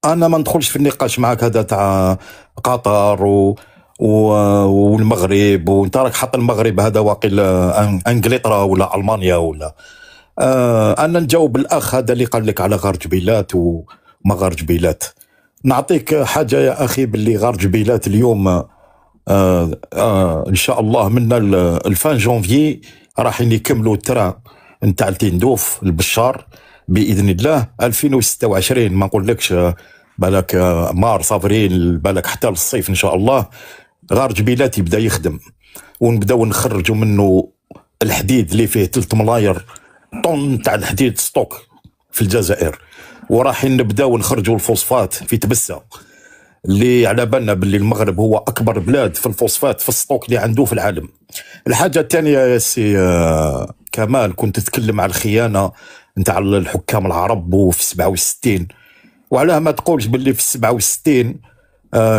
انا ما ندخلش في النقاش معك هذا تاع قطر والمغرب، وانت راك حاط المغرب هذا واقيلا انجلترا ولا المانيا ولا. انا نجاوب الاخ هذا اللي قال لك على غار جبيلات وما غار جبيلات. نعطيك حاجه يا اخي، باللي غار جبيلات اليوم ان شاء الله من الفان جونفي راح يكملوا التران نتاع التندوف البشار باذن الله 2026. ما نقولكش بالك مارس افريل، بالك حتى للصيف ان شاء الله غار جبيلات يبدا يخدم، ونبداو نخرجوا منه الحديد اللي فيه 3 ملاير طن تاع الحديد ستوك في الجزائر، وراح نبداو نخرجوا الفوسفات في تبسه اللي على بالنا باللي المغرب هو اكبر بلاد في الفوسفات في الستوك اللي عنده في العالم. الحاجه الثانيه يا سي كمال، كنت تتكلم على الخيانه نتاع الحكام العرب وفي 67، وعلاه ما تقولش باللي في 67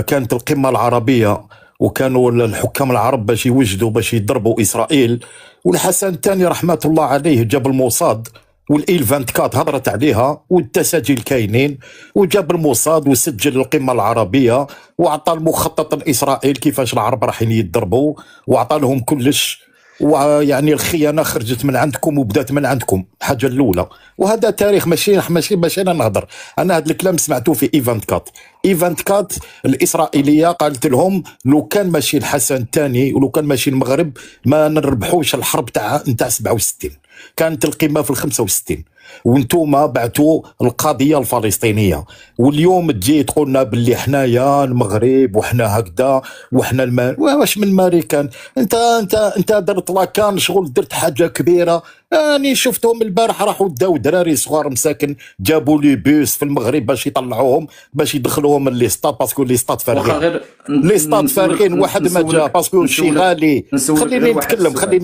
كانت القمه العربيه وكانوا الحكام العرب باش يوجدوا باش يضربوا اسرائيل، والحسن الثاني رحمه الله عليه جاب الموصاد والايل 24 هضرت عليها والتساجيل كاينين، وجاب الموصاد وسجل القمه العربيه واعطى المخطط الاسرائيل كيفاش العرب رايحين يضربوا، واعطى لهم كلش. ويعني الخيانه خرجت من عندكم وبدات من عندكم، الحاجه الاولى. وهذا تاريخ، ماشي انا نهضر، انا هذا الكلام سمعته في ايفانت كات. ايفانت كات الاسرائيليه قالت لهم لو كان ماشي الحسن الثاني ولو كان ماشي المغرب ما نربحوش الحرب نتاع 67. كانت القمه في ال 65 وانتم بعتوا القضيه الفلسطينيه، واليوم تجي تقولنا باللي حنايا المغرب وحنا هكذا وحنا واش من الماريكان. انت درت لاكان شغل، درت حاجه كبيره. اني شفتهم البارح راحوا داو دراري صغار مساكن، جابوا لي بيس في المغرب باش يطلعوهم باش يدخلوهم لي ستاد، باسكو لي ستاد فارغين. لي ستاد فارغين، واحد ما جا باسكو الشي غالي. خليني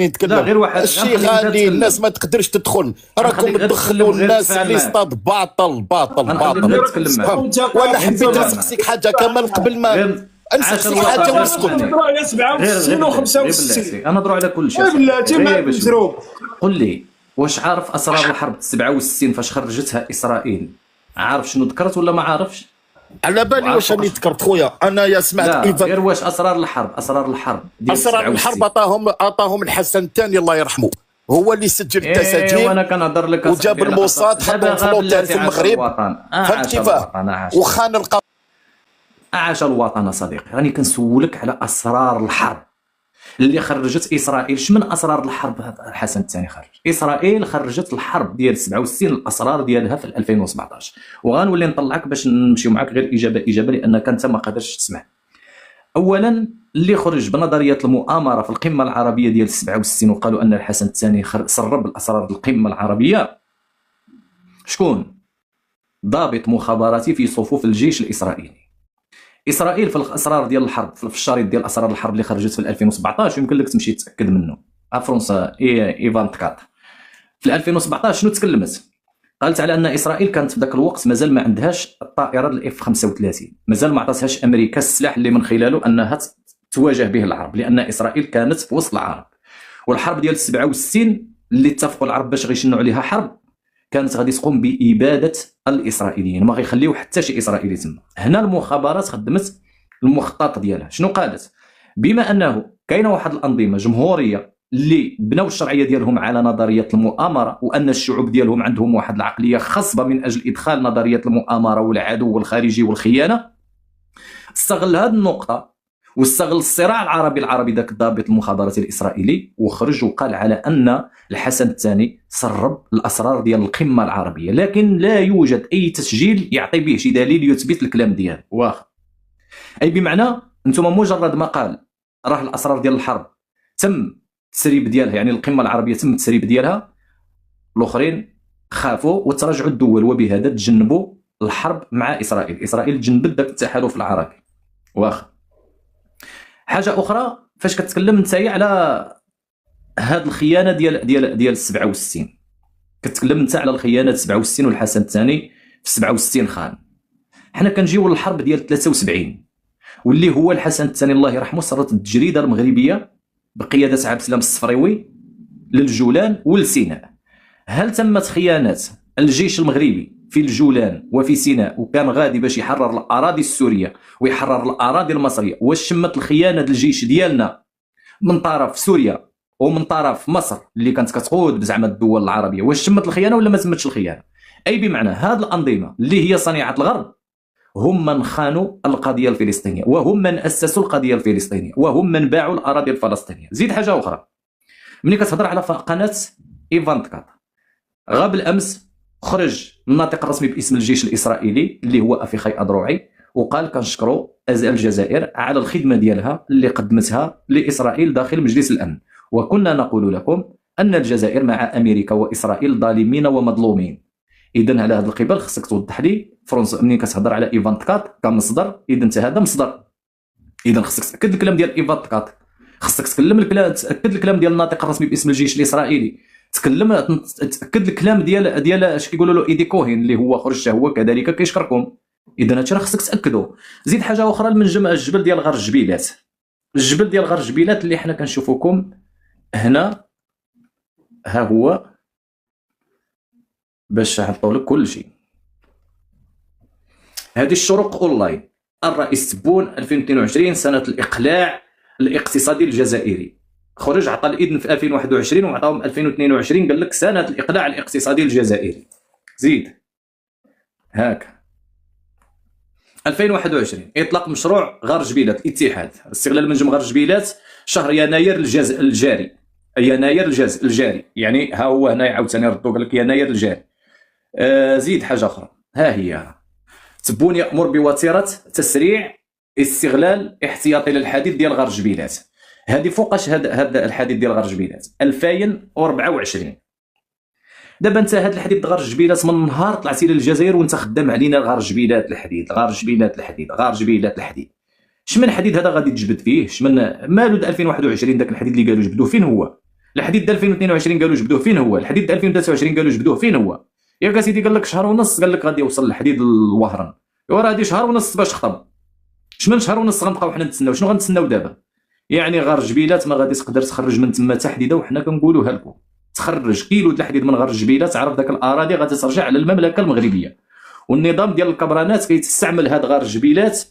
نتكلم الشي غالي، الناس ما تقدرش تدخل، راكم تدخلوا الناس لي ستاد باطل. ولا حبيت نسقسيك حاجه كمال قبل ما نسقسيك حاجه واسكت. يا 67 و 65 انا نهضروا على كل شيء. بلاتي ما مزروب. قل لي واش عارف اسرار الحرب 67 فاش خرجتها اسرائيل؟ عارف شنو ذكرت ولا ما عارفش؟ على بالي واش راني ذكرت خويا انا يا سمعت غير واش اسرار الحرب ديال اسرار الحرب عطاهم الحسن الثاني الله يرحمه، هو اللي سجل التساجيل. وانا كنهضر لك وجاب الموصاد حطهم في لوطيل في المغرب، فهمت كيفاه؟ وخان عاش الوطن صديقي. راني كنسولك على اسرار الحرب اللي خرجت اسرائيل. شمن اسرار الحرب الحسن الثاني خرج؟ اسرائيل خرجت الحرب ديال 67 الاسرار ديالها في 2017، وغنولي نطلعك باش نمشيو معاك غير اجابه لانك انت ما قادرش تسمع. اولا اللي خرج بنظريه المؤامره في القمه العربيه ديال 67 وقالوا ان الحسن الثاني سرب الاسرار القمه العربيه، شكون؟ ضابط مخابراتي في صفوف الجيش الاسرائيلي. اسرائيل في الاسرار ديال الحرب، في الشريط ديال اسرار الحرب اللي خرجت في 2017 يمكن لك تمشي تاكد منه، فرنسا ايفان كات في 2017 شنو تكلمت؟ قالت على ان اسرائيل كانت في ذاك الوقت مازال ما عندهاش الطائرات الاف 35، مازال ما عطاتهاش امريكا السلاح اللي من خلاله انها تواجه به العرب، لان اسرائيل كانت في وسط العرب. والحرب ديال 67 اللي اتفقوا العرب باش غيشنوا عليها حرب كانت غادي تقوم باباده الاسرائيليين، ما غيخليو حتى شي اسرائيلي تما. هنا المخابرات خدمت المخطط ديالها. شنو قالت؟ بما انه كاينه واحد الانظمه جمهوريه اللي بناو الشرعيه ديالهم على نظريه المؤامره، وان الشعوب ديالهم عندهم واحد العقليه خصبه من اجل ادخال نظريه المؤامره والعدو والخارجي والخيانه، استغل هذه النقطه واستغل الصراع العربي ذاك الضابط المخابراتي الاسرائيلي، وخرج وقال على ان الحسن الثاني سرب الاسرار ديال القمه العربيه، لكن لا يوجد اي تسجيل يعطي به شي دليل يثبت الكلام ديالو. واخا اي بمعنى انتم مجرد ما قال راه الاسرار ديال الحرب تم التسريب ديالها، يعني القمه العربيه تم التسريب ديالها، الاخرين خافوا وتراجعوا الدول، وبهذا تجنبوا الحرب مع اسرائيل. اسرائيل تجنبت ذاك التحالف العربي. واخا حاجه اخرى، فاش كتكلم نتايا على هاد الخيانه ديال 67، كتكلم نتا على الخيانه 67 والحسن الثاني في 67 خان. حنا كنجيو للحرب ديال 73 واللي هو الحسن الثاني الله يرحمه صرت التجريده المغربيه بقياده عبد السلام الصفريوي للجولان والسيناء. هل تمت خيانه الجيش المغربي في الجولان وفي سيناء وكان غادي باش يحرر الاراضي السوريه ويحرر الاراضي المصريه، واش شمت الخيانه ديال الجيش ديالنا من طرف سوريا ومن طرف مصر اللي كانت كتقود بزعما الدول العربيه، واش شمت الخيانه ولا ما تمتش الخيانه؟ اي بمعنى هذه الانظمه اللي هي صنيعه الغرب هم من خانوا القضيه الفلسطينيه، وهم من اسسوا القضيه الفلسطينيه، وهم من باعوا الاراضي الفلسطينيه. زيد حاجه اخرى، ملي كتهضر على قناه ايفان تكات، غاب الامس خرج الناطق الرسمي باسم الجيش الاسرائيلي اللي هو افيخاي اذروعي وقال كنشكروا الجزائر على الخدمه ديالها اللي قدمتها لاسرائيل داخل مجلس الامن، وكنا نقول لكم ان الجزائر مع امريكا واسرائيل ظالمين ومظلومين. اذا على هذا القبل خصك توضح لي فرنسا ملي كتهضر على ايفان تكات كمصدر، اذا انت هذا مصدر، اذا خصك تاكد الكلام ديال ايفان تكات، خصك تاكد الكلام ديال الناطق الرسمي باسم الجيش الاسرائيلي، تاكد الكلام ديال اش كيقولوا له ايدي كوهين اللي هو خرج هو كذلك كيشكركم. اذا هادشي راه خصك تاكدوا. زيد حاجه اخرى، المنجم الجبل ديال غار الجبيلات، الجبل ديال غار الجبيلات اللي حنا كنشوفوكم هنا، ها هو باش نحطوا لك كل شيء. هذه الشروق اونلاين، الرئيس تبون 2022 سنه الاقلاع الاقتصادي الجزائري، خرج عطى الاذن في 2021 وعطاهم 2022 قال لك سنه الاقلاع الاقتصادي الجزائري. زيد هاك 2021 اطلاق مشروع غار جبيلات الاتحاد، استغلال منجم غار جبيلات شهر يناير الجاري، يناير الجاري، يعني ها هو هنا عاوتاني ردوا قال لك يناير الجاري. زيد حاجه اخرى، ها هي تبون يامر بوتيره تسريع استغلال احتياطي للحديد ديال غار جبيلات. هذه فوقاش هذا الحديد ديال غار جبيلات 2024. دابا انت هذا الحديد ديال غار جبيلات من نهار طلعتي للجزائر وانت خدام علينا غار جبيلات الحديد، غار جبيلات الحديد، غار جبيلات الحديد. شمن حديد هذا غادي تجبد فيه؟ شمن مالو 2021 داك الحديد اللي قالوا جبدوه فين هو؟ الحديد ديال 2022 قالوا جبدوه فين هو؟ الحديد ديال 2023 قالوا جبدوه فين هو؟ ياك سيدي قال لك شهر ونص، قال لك غادي يوصل الحديد للوهران، وراه هادي شهر ونص باش خطب. شمن شهر ونص غنبقاو حنا نتسناو؟ شنو غنتسناو دابا؟ يعني غار جبيلات ما غادي تقدر تخرج من تما تحديده، وحنا كنقولوها لكم تخرج كيلو د الحديد من غار جبيلات، عرف داك الاراضي غادي ترجع على المملكه المغربيه. والنظام ديال الكبرانات كيتستعمل هاد غار جبيلات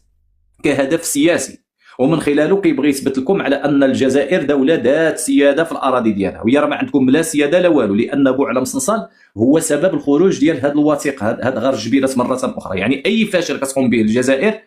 كهدف سياسي، ومن خلاله كيبغي يثبت لكم على ان الجزائر دوله ذات سياده في الاراضي ديالها، وهي راه ما عندكم لا سياده لا والو، لان بوعلم صنصال هو سبب الخروج ديال هاد الوثيق، هاد غار جبيلات مره اخرى. يعني اي فاشل كتقوم به الجزائر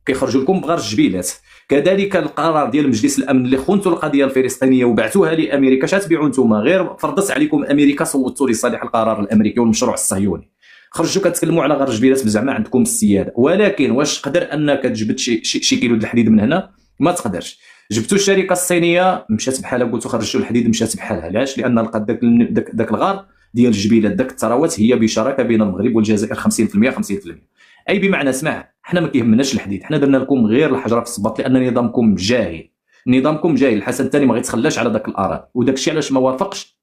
كيخرجوا لكم بغار الجبيلات. كذلك القرار ديال مجلس الامن اللي خنتوا القضيه الفلسطينيه وبعتوها لامريكا، شتبيعوا نتوما؟ غير فرضت عليكم امريكا، صوتوا لصالح القرار الامريكي والمشروع الصهيوني، خرجوا كتكلموا على غار الجبيلات بزعما عندكم السياده. ولكن واش تقدر انك تجبد شي كيلو د الحديد من هنا؟ ما تقدرش. جبتوا الشركه الصينيه مشات بحالها، قلتوا خرجوا الحديد مشات بحالها. علاش؟ لان لقات داك الغار ديال الجبيلات، داك الثروات هي بشراكه بين المغرب والجزائر 50% 50%. اي بمعنى اسمع، حنا ما كيهمناش الحديد، حنا درنا لكم غير الحجره في الصباط، لان نظامكم جاهل، نظامكم جاهل. الحسن الثاني ما غيتخلاش على داك الاراضي، وداك الشيء علاش ما وافقش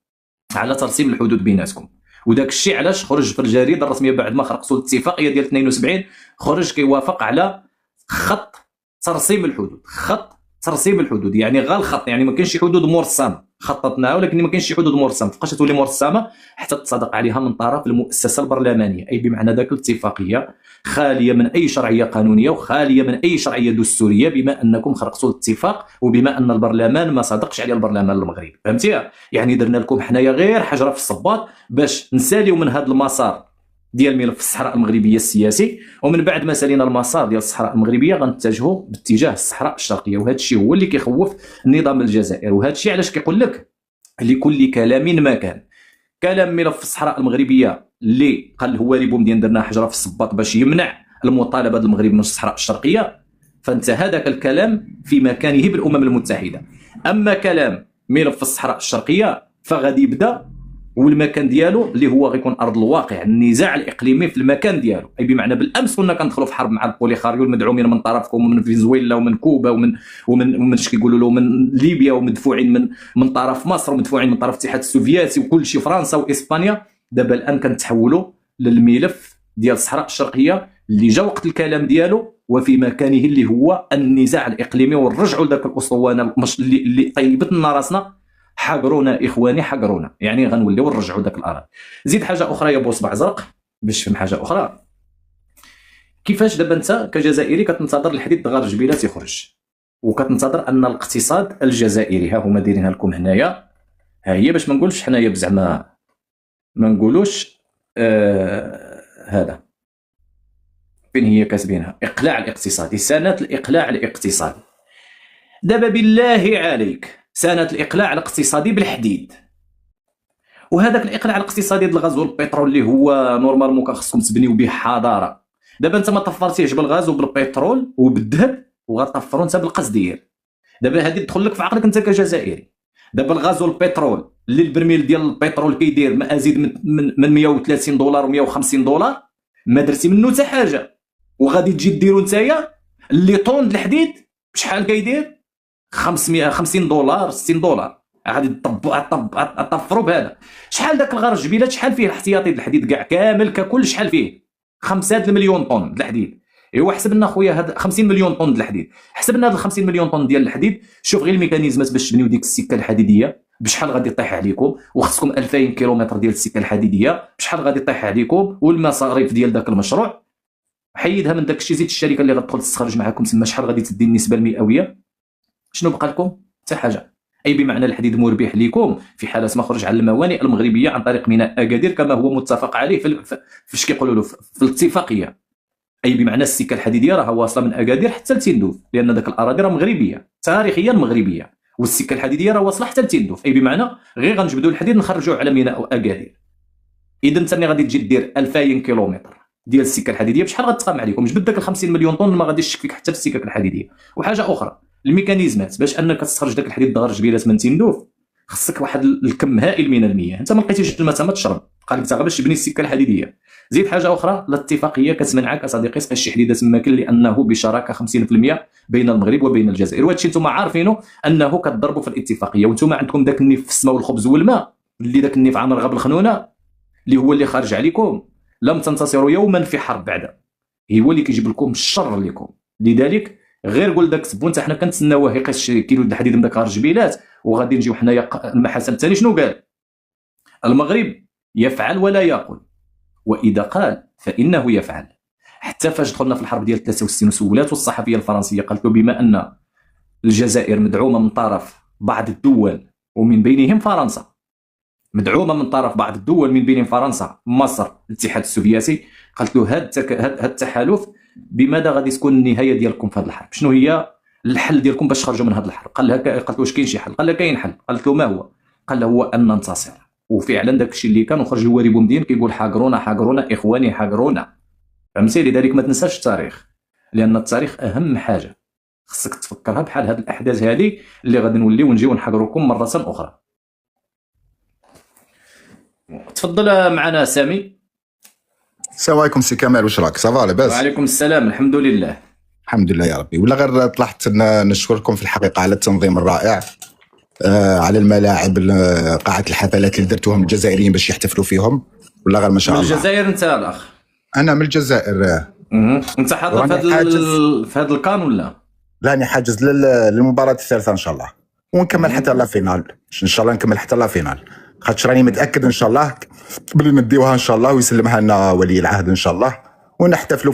على ترسيم الحدود بيناتكم، وداك الشيء علاش خرج في الجريده الرسميه بعد ما خرقوا الاتفاقيه ديال 72 خرج كيوافق على خط ترسيم الحدود، خط ترسيم الحدود، يعني غير الخط، يعني ما كاينش شي حدود مرسمه خططناها، ولكن ما كاينش شي حدود مرسمه. فبقاش تولي مرسمه حتى تصادق عليها من طرف المؤسسه البرلمانيه. اي بمعنى ذاك الاتفاقيه خاليه من اي شرعيه قانونيه وخاليه من اي شرعيه دستوريه، بما انكم خرقتوا الاتفاق وبما ان البرلمان ما صادقش عليه البرلمان المغربي. فهمتي؟ يعني درنا لكم حنايا غير حجره في الصباط باش نساليو من هذا المسار ديال ملف الصحراء المغربيه السياسي، ومن بعد ما سالينا المسار ديال الصحراء المغربيه غنتجهوا باتجاه الصحراء الشرقيه. وهذا الشيء هو اللي كيخوف النظام الجزائري، وهذا الشيء علاش كيقول لك لكل كلام مكان. كلام ملف الصحراء المغربيه اللي قال هو اللي بومدين درنا حجره في الصباط باش يمنع المطالبه ديال المغرب من الصحراء الشرقيه، فانت هذاك الكلام في مكانه بالامم المتحده. اما كلام ملف الصحراء الشرقيه فغادي يبدا والمكان ديالو اللي هو غيكون ارض الواقع، النزاع الاقليمي في المكان ديالو. اي بمعنى بالامس كنا كندخلوا في حرب مع البوليخاريو المدعومين من طرفكم ومن فنزويلا ومن كوبا ومن اش كيقولوا له من ليبيا، ومدفوعين من طرف مصر، ومدفوعين من طرف الاتحاد السوفيتي وكل شيء فرنسا واسبانيا. دابا الان كنتحولوا للملف ديال الصحراء الشرقيه اللي جا وقت الكلام ديالو وفي مكانه، اللي هو النزاع الاقليمي، ونرجعوا لذاك الاسطوانه اللي طيبت لنا راسنا. حقرونا اخواني، حقرونا، يعني غنوليو نرجعوا ذاك الاراضي. زيد حاجه اخرى يا بو صبع زرق، باش تفهم حاجه اخرى. كيفاش دابا انت كجزائري كتنتظر الحديد دغار جبيلات يخرج، وكتنتظر ان الاقتصاد الجزائري، ها هما دايرينها لكم هنايا، ها هي باش ما نقولش حنايا بزعما ما نقولوش هذا فين هي كاتبينها، اقلاع الاقتصادي، سنه الاقلاع الاقتصادي. دابا بالله عليك سنه الاقلاع الاقتصادي بالحديد، وهذاك الاقلاع الاقتصادي ديال الغاز والبترول اللي هو نورمالمون كان خصكم تبنيو به حضاره، دابا انت ما طفرتيهش بالغاز وبالبترول وبالذهب، وغطفروا انت بالقصدير. دابا هذه تدخل لك في عقلك انت كجزائري. دابا الغاز والبترول اللي البرميل ديال البترول كيدير ما ازيد من 130 دولار و150 دولار، ما درتي منه حتى حاجه، وغادي تجي ديروا نتايا اللي طون د الحديد بشحال كيدير 550 دولار 60 دولار، غادي تطفروا بهذا. شحال داك الغار جبيلات شحال فيه الاحتياطي ديال الحديد كاع كامل ككل، شحال فيه 5 مليون طن د الحديد. ايوا حسب لنا خويا هاد 50 مليون طن د الحديد، حسب لنا هاد 50 مليون طن ديال الحديد، شوف غير الميكانيزمات باش تبنيو ديك السكه الحديديه بشحال غادي يطيح عليكم، وخصكم 2000 كيلومتر ديال السكه الحديديه بشحال غادي يطيح عليكم، والمصاريف ديال داك المشروع حيدها من داك الشيء، زيد الشركه اللي غتدخل تستخرج معكم تما شحال غادي تدي النسبه المئويه، شنو بقى لكم؟ حتى حاجه. اي بمعنى الحديد مربح لكم في حاله ما خرج على الموانئ المغربيه عن طريق ميناء اكادير كما هو متفق عليه في اش كيقولوا له في الاتفاقيه. اي بمعنى السكه الحديديه راه واصله من اكادير حتى لتندوف، لان داك الاراضي راه مغربيه تاريخيا مغربيه، والسكه الحديديه راه واصله حتى لتندوف. اي بمعنى غير غنجبدوا الحديد نخرجوه على ميناء اكادير. اذا انت ملي غادي تجي دير 2000 كيلومتر ديال السكه الحديديه بشحال غتقام عليكم؟ جبد داك ال 50 مليون طن ما غاديش تشك فيك حتى في السكك الحديديه. وحاجه اخرى، الميكانيزمات باش انك تستخرج داك الحديد دغار جبيلات من تندوف، خصك واحد الكم هائل من المياه، انت ما لقيتيش الماء تما تشرب، قال لك باش تبني السكه الحديديه. زيد حاجه اخرى، الاتفاقيه كتمنعك اصديقي تسقي شي حديده تماكن لانه بشراكه 50% بين المغرب وبين الجزائر، وهذا الشيء نتوما عارفينه انه كتضربوا في الاتفاقيه، وانتم عندكم داك النيف في السماء والخبز والماء، اللي داك النيف عامر غاب الخنونه اللي هو اللي خارج عليكم، لم تنتصروا يوما في حرب بعد، هو اللي كيجيب لكم الشر لكم. لذلك غير قول داك السبون حنا كنتسناوه يقيس كيلو د الحديد من داك الجبيلات، وغادي نجيو حنايا المحاسن الثاني. شنو قال المغرب؟ يفعل ولا يقول، واذا قال فانه يفعل. حتى فاش دخلنا في الحرب ديال 63 وسولات والصحفيه الفرنسيه قالت له بما ان الجزائر مدعومه من طرف بعض الدول ومن بينهم فرنسا، مدعومه من طرف بعض الدول من بينهم فرنسا مصر الاتحاد السوفيتي، قالت له هذا التحالف بماذا غادي تكون النهايه ديالكم في هذه الحرب؟ شنو هي الحل ديالكم باش تخرجوا من هذه الحرب؟ قالت له واش كاين شي حل؟ قال لها كاين حل. قالت له ما هو؟ قال له هو ان ننتصر. وفعلا داك الشيء اللي كان وخرج الوالي بومدين كيقول حاقرونا حاقرونا اخواني حاقرونا، فهمتي؟ لذلك ما تنساش التاريخ، لان التاريخ اهم حاجه خصك تفكرها بحال هذه الاحداث هذه اللي غادي نوليو نجيو نحقروكم مره اخرى. تفضل معنا سامي. السلام عليكم سي كمال، واش راك؟ صافا لاباس؟ وعليكم السلام، الحمد لله. الحمد لله يا ربي. ولا غير طلعت نشكركم في الحقيقه على التنظيم الرائع، على الملاعب، قاعه الحفلات اللي درتوهم الجزائريين باش يحتفلوا فيهم، ولا غير ما شاء الله. من الجزائر انت الاخ؟ انا من الجزائر. انت حاضر في هذا الكان ولا؟ راني حاجز للمباراه الثالثه ان شاء الله، ونكمل حتى لا فينال ان شاء الله، نكمل حتى لا فينال، خاطش راني متاكد ان شاء الله بلي نديوها ان شاء الله ويسلمها لنا ولي العهد ان شاء الله، ونحتفلوا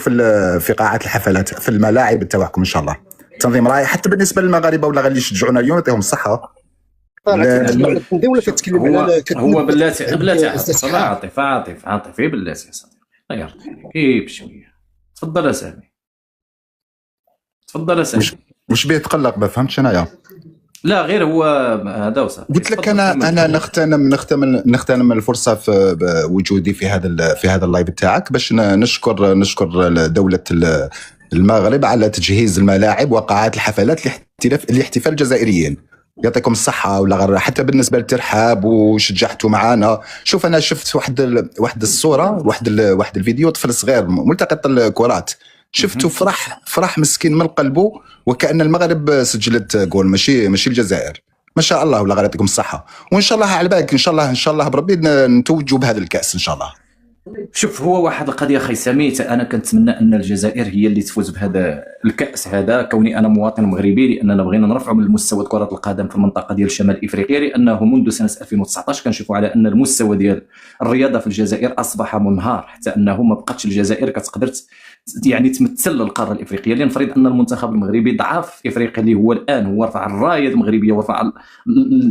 في قاعات الحفلات في الملاعب تاعكم ان شاء الله. تنظيم رائع حتى بالنسبه للمغاربه ولا غير اللي يشجعونا اليوم يعطيهم الصحه. ولا كتكلم على هو بلاتي عاطف بلاتي يا صاحبي، غير كيف شويه. تفضل يا سامي، تفضل يا سامي. واش بيه تقلق؟ ما فهمتش انايا. لا غير هو هذا وصافي. قلت لك انا نغتنم الفرصه في وجودي في هذا اللايف تاعك باش نشكر دوله المغرب على تجهيز الملاعب وقاعات الحفلات لاحتفال الجزائريين. يعطيكم الصحه. ولا غير حتى بالنسبه للترحاب وشجعتوا معانا. شوف انا شفت واحد الصوره، واحد الفيديو، طفل صغير ملتقط الكرات، شفته فرح مسكين من قلبه، وكأن المغرب سجلت جول ماشي الجزائر. ما شاء الله. ولا غير يعطيكم الصحه، وان شاء الله على بالك ان شاء الله بربي نتوجوا بهذا الكاس ان شاء الله. شوف، هو واحد القضيه خي سميت، انا كنتمنى ان الجزائر هي اللي تفوز بهذا الكاس هذا، كوني انا مواطن مغربي، لاننا بغينا نرفعوا من مستوى كره القدم في المنطقه ديال شمال افريقيا، لانه منذ سنه 2019 كنشوفوا على ان المستوى ديال الرياضه في الجزائر اصبح منهار، حتى انه ما بقاتش الجزائر كتقدر يعني تمثل القاره الافريقيه. لنفرض ان المنتخب المغربي ضعف افريقيا اللي هو الان هو رفع الرايه المغربيه ورفع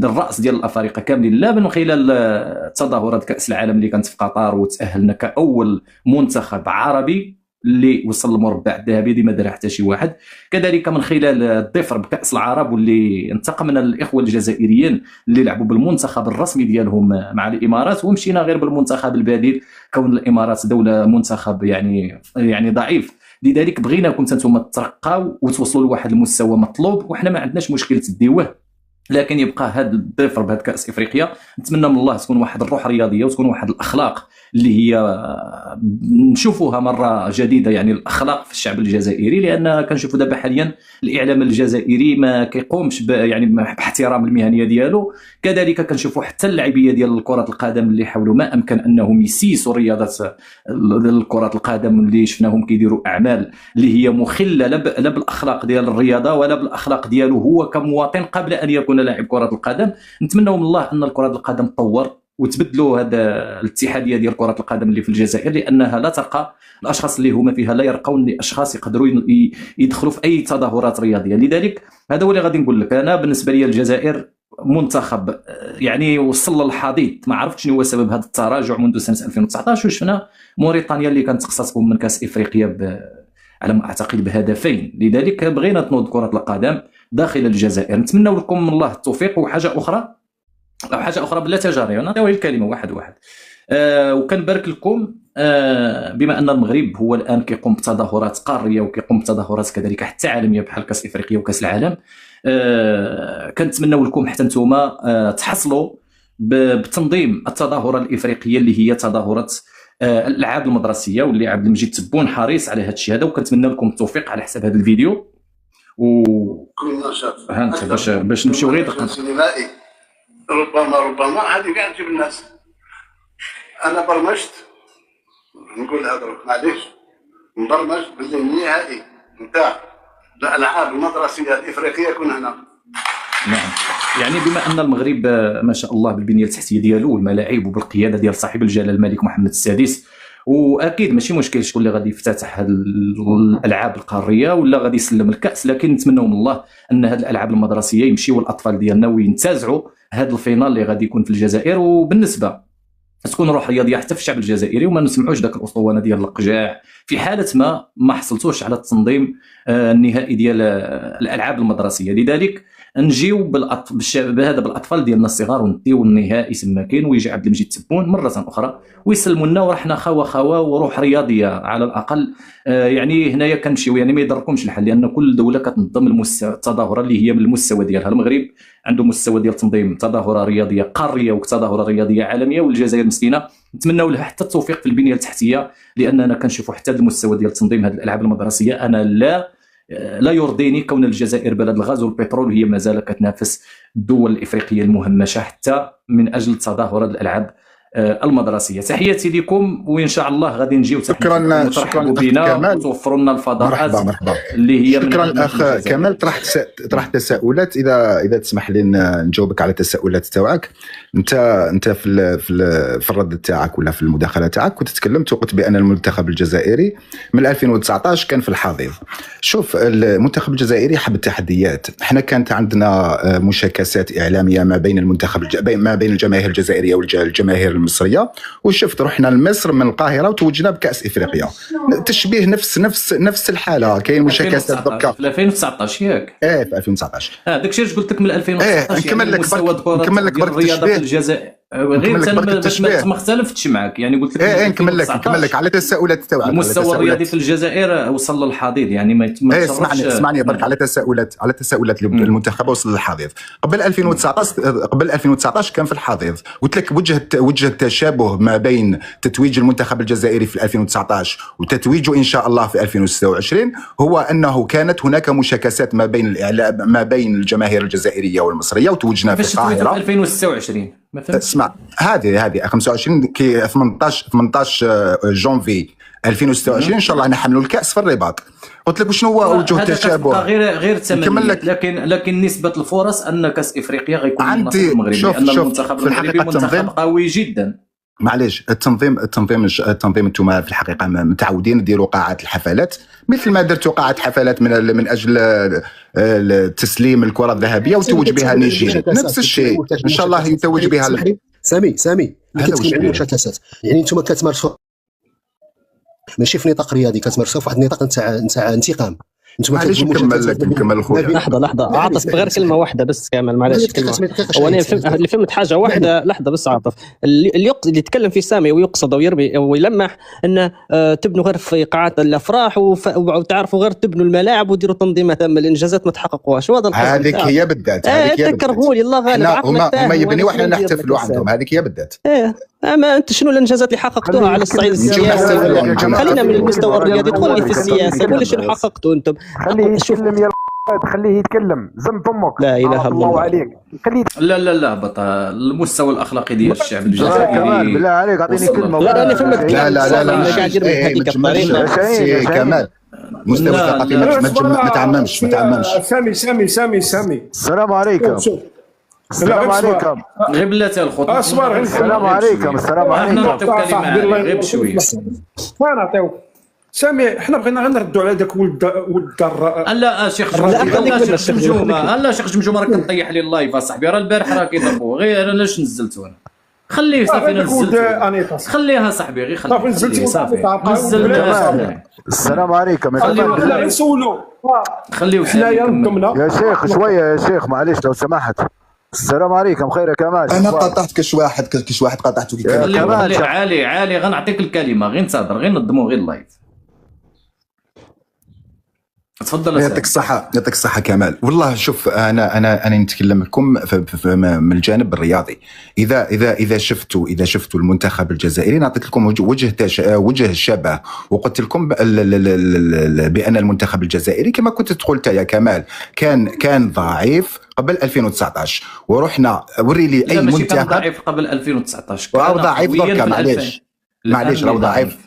الراس ديال الافارقه كاملين، لا من خلال تظاهرات كاس العالم اللي كانت في قطر وتاهلنا كاول منتخب عربي اللي وصل للمربع الذهبي اللي ما دار حتى شي واحد، كذلك من خلال الظفر بكاس العرب واللي انتقمنا الاخوه الجزائريين اللي لعبوا بالمنتخب الرسمي ديالهم مع الامارات، ومشينا غير بالمنتخب البديل كون الامارات دوله منتخب يعني ضعيف. لذلك بغيناكم انتم ترقاو وتوصلوا لواحد المستوى مطلوب، وحنا ما عندناش مشكل تديوه، لكن يبقى هذا الظفر بهذا كاس افريقيا. نتمنى من الله تكون واحد الروح رياضيه وتكون واحد الاخلاق اللي هي نشوفوها مره جديده، يعني الاخلاق في الشعب الجزائري، لان كنشوفوا دابا حاليا الاعلام الجزائري ما كيقومش يعني باحترام المهنيه ديالو، كذلك كنشوفوا حتى اللاعبيه ديال كره القدم اللي حاولوا ما امكن انهم يسيسوا رياضه كره القدم، اللي شفناهم كيديروا اعمال اللي هي مخله لا بالاخلاق ديال الرياضه ولا بالاخلاق ديالو هو كمواطن قبل ان يكون لاعب كره القدم. نتمنوا من الله ان كره القدم تطور وتبدلوا هذا الاتحاديه ديال كره القدم اللي في الجزائر، لانها لا ترقى، الاشخاص اللي هما فيها لا يرقون لاشخاص يقدروا يدخلوا في اي تظاهرات رياضيه. لذلك هذا هو اللي غادي نقول لك انا بالنسبه لي الجزائر منتخب يعني وصل للحضيض، ما عرفتش شنو هو سبب هذا التراجع منذ سنه 2019، وشفنا موريتانيا اللي كانت تقصتكم من كاس افريقيا على ما اعتقد بهدفين. لذلك بغينا تنوض كره القدم داخل الجزائر. نتمنى لكم من الله التوفيق. وحاجه اخرى بلا تجاري، نعطيو الكلمه واحد وكنبارك لكم بما ان المغرب هو الان كيقوم بتظاهرات قاريه وكيقوم بتظاهرات كذلك حتى عالميه بحال كاس افريقيا وكاس العالم. كنتمنوا لكم حتى نتوما تحصلوا بتنظيم التظاهره الافريقيه اللي هي تظاهره الالعاب المدرسيه، واللي عبد المجيد تبون حريص على هذا الشيء هذا، وكنتمنى لكم التوفيق على حساب هذا الفيديو. كل نشاط ها انت باش نمشيو غير سينمائي ربما هذه كاع تجيب الناس. انا برمجت نقول هذا معليش مبرمج باللي النهائي نتاع الالعاب المدرسيه الافريقيه يكون هنا. نعم، يعني بما ان المغرب ما شاء الله بالبنيه التحتيه ديالو والملاعب وبالقياده ديال صاحب الجلاله الملك محمد السادس، واكيد ماشي مشكل شكون اللي غادي يفتتح هذه الالعاب القاريه ولا غادي يسلم الكاس، لكن نتمنوا من الله ان هذه الالعاب المدرسيه يمشيوا الاطفال ديالنا وينتزعوا هذا الفينال اللي غادي يكون في الجزائر، وبالنسبه تكون روح رياضيه حتى في الشعب الجزائري، وما نسمعوش ذاك الاسطوانه ديال القجاع في حاله ما حصلتوش على التنظيم النهائي ديال الالعاب المدرسيه. لذلك نجيو بهذا بالاطفال ديالنا الصغار ونديو النهائي سماكين، ويجي عبد المجيد تبون مره اخرى ويسلموا لنا، ورحنا خوا وروح رياضيه على الاقل. يعني هنايا كنمشيو، يعني ما يضركمش الحال، لان كل دوله كتنظم التظاهره اللي هي من المستوى ديالها. المغرب عنده مستوى ديال تنظيم تظاهره رياضيه قاريه وتظاهره رياضيه عالميه، والجزائر مسكينه نتمنوا لها حتى التوفيق في البنيه التحتيه، لاننا كنشوفوا حتى المستوى ديال تنظيم هذه الالعاب المدرسيه. انا لا يرضيني كون الجزائر بلد الغاز والبترول هي ما زالت كتنافس الدول الافريقيه المهمشه حتى من اجل تظاهر الالعاب المدرسيه. تحياتي لكم، وان شاء الله غادي نجيو شكرا بنا وتوفروا لنا الفضاءات مرحبا. اللي هي شكرا الاخ كمال. طرحت تساؤلات، اذا تسمح لي نجاوبك على التساؤلات تاعك. انت في الرد تاعك ولا في المداخله تاعك كنت تكلمت وقلت بان المنتخب الجزائري من 2019 كان في الحضيض. شوف، المنتخب الجزائري حب التحديات. احنا كانت عندنا مشاكسات اعلاميه ما بين الجماهير الجزائريه والجماهير المصريه، وشفت رحنا لمصر من القاهره وتوجنا بكاس افريقيا. تشبيه نفس الحاله. كاين مشاكسات دركا في 2019 ياك؟ في 2019. داك الشيء قلت لك من 2019. نكمل لك برك الرياضه في الجزائر غير باش ما اختلفتش معك، يعني قلت لك نكمل لك على التساؤلات تاعك. المستوى الرياضي في الجزائر وصل للحضيض، يعني ما اسمعني برك على تساؤلات المنتخب وصل للحضيض. قبل 2019 كان في الحضيض. قلت لك وجه التشابه ما بين تتويج المنتخب الجزائري في 2019 وتتويجه ان شاء الله في 2026 هو انه كانت هناك مشاكسات ما بين الاعلام ما بين الجماهير الجزائريه والمصريه، وتوجنا في القاهره في 2026 ما فهمتش. اسمع، هذه 25 كي 18 جونفي 2026 ان شاء الله نحملوا الكاس في الرباط. قلت لك شنو هو وجه التشابه؟ غير تمنيات، لكن نسبه الفرص ان كاس افريقيا غيكون من النصيب المغربي، لان المنتخب المغربي منتخب قوي جدا. معليش، التنظيم انتم في الحقيقه متعودين ديروا قاعات الحفلات مثل ما درتوا قاعه حفلات من اجل تسليم الكره الذهبيه وتوج بها نيجيريا، نفس الشيء ان شاء الله يتوج بها. سامي كتكلم على المشاكسات، يعني انتم كتمارسوا ماشي في نطاق رياضي، كتمارسوا في واحد النطاق نتاع انتقام. انتم معليش نكمل خويا. لحظه عاطف، غير كلمه واحده بس كامل، معليش كلمه. وانا اللي فهمت حاجه واحده، لحظه بس عاطف. اللي يتكلم فيه سامي ويقصد ويرمي ويلمح ان تبنوا غير في قاعات الافراح وتعرفوا غير تبنوا الملاعب وديروا تنظيمات، اما الانجازات ما تحققوهاش. هذا هذيك هي بالذات، تكرهوا لي الله غالب. هما يبنيوا واحنا نحتفلوا عندهم، هذيك هي بالذات. اما انت شنو الانجازات اللي حققتوها على الصعيد السياسي؟ خلينا من المستوى الرياضي، تقول لي في السياسه، قول لي شنو حققتوا انتم. خليه يتكلم يا خليه يتكلم، زم فمك. لا اله الا الله عليك. لا بطا المستوى الاخلاقي ديال الشعب الجزائري. كمال بالله عليك اعطيني كلمه. لا انا فهمت. لا قاعد يرمي بهذيك الطريقه. كمال مستوى ثقافي ما تعممش. سامي السلام عليكم. السلام عليكم. غير بلاتي الخطوط. اصبر. السلام عليكم. احنا نعطيوك كلمه غير بشويه. نعطيوك سامي. احنا بغينا غير نردوا على داك ولد لا شيخ جمجومه. لا شيخ جمجومه راك كطيح لي اللايف اصاحبي. راه البارح راه كيضربوا، غير انا لاش نزلتو انا. خليه صافي نزلت. خليها صاحبي، غير خليه صافي نزل. السلام عليكم. لا نسولوا. خليو يا شيخ شويه يا شيخ معليش لو سمحت. السلام عليكم. خير يا كمال. انا قطعت كش واحد قطعته كي خليه عالي غنعطيك الكلمه، غير نتصادر، غير نضموا غير اللايف. تفضل. يعطيك الصحة كمال. والله شوف، انا نتكلم لكم من الجانب الرياضي. اذا شفتوا المنتخب الجزائري، نعطيت لكم وجه الشبه، وقلت لكم بان المنتخب الجزائري كما كنت تقول يا كمال كان ضعيف قبل 2019، ورحنا وري لي اي منتخب. كان ضعيف قبل 2019، راهو ضعيف دركا. معليش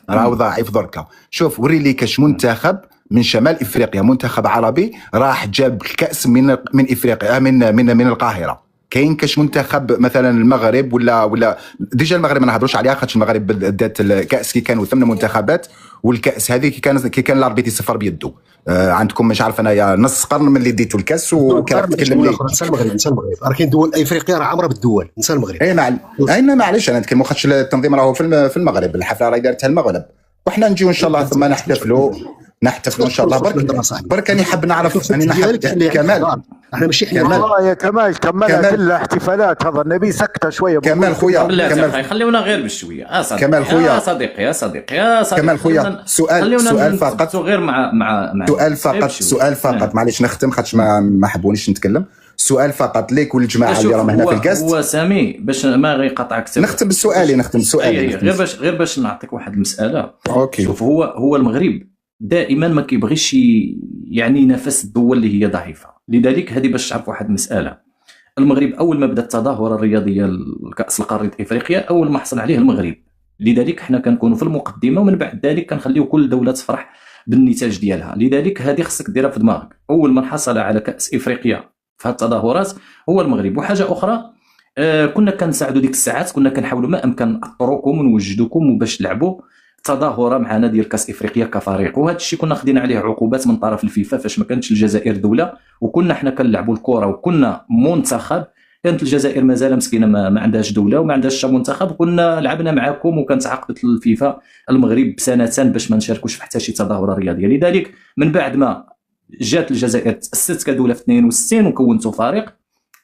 راهو ضعيف دركا. شوف وري لي كاش منتخب من شمال افريقيا، منتخب عربي راح جاب الكاس من افريقيا، من القاهره. كاين كاش منتخب مثلا المغرب ولا ديجا المغرب ما نهضروش عليها، خاطر المغرب دات الكاس كي كانوا 8 منتخبات، والكاس هذه كي كان الاربيتي صفر بيده. عندكم مش عارف انايا نص قرن من اللي ديتوا الكاس وكان تكلم لي. نسى المغرب راه كاين دول افريقيا راه عامره بالدول. نسى المغرب. معليش انا نتكلم، خاطش التنظيم راهو في المغرب، الحفله راهي دارتها المغرب، وحنا نجيو ان شاء الله ثم نحتفلوا ان شاء الله. برك اني حاب نعرف كمال. احنا ماشي والله يا كمال كلها احتفالات. هذا النبي سكته شويه. كمال خويا خليونا غير بشويه. كمال خويا يا صديقي كمال خويا. سؤال فقط. غير مع سؤال فقط. معليش نختم خاطش ما حبونيش نتكلم. سؤال فقط ليك والجماعه اللي راهم هنا في الكاست. هو سامي باش ما غيقطعك. نختم بسؤالي. غير باش نعطيك واحد المساله. اوكي. شوف، هو المغرب دائما ما كيبغيش يعني ينافس الدول اللي هي ضعيفه. لذلك هذه باش تعرف واحد المساله، المغرب اول ما بدا التظاهره الرياضيه لكاس القاره افريقيا اول ما حصل عليه المغرب. لذلك حنا كنكونوا في المقدمه، ومن بعد ذلك كنخليو كل دوله تفرح بالنتاج ديالها. لذلك هذه خصك ديرها في دماغك، اول من حصل على كاس افريقيا في هذه التظاهرات هو المغرب. وحاجه اخرى، كنا كنساعدوا ديك الساعات، كنا كنحاولوا ما امكن نأطروكم ونوجدوكم باش تلعبوا تظاهره معنا ديال كاس افريقيا كفريق. وهذا الشيء كنا خدينا عليه عقوبات من طرف الفيفا فاش ما كانتش الجزائر دوله، وكنا حنا كنلعبوا الكره وكنا منتخب. كانت الجزائر مازال مسكينه ما عندهاش دوله وما عندهاش منتخب، كنا لعبنا معكم وكانت عاقبت الفيفا المغرب بسنتين باش ما نشاركوش في حتى شي تظاهره رياضيه. لذلك من بعد ما جات الجزائر تاسست كدوله في 62 وكونتوا فريق،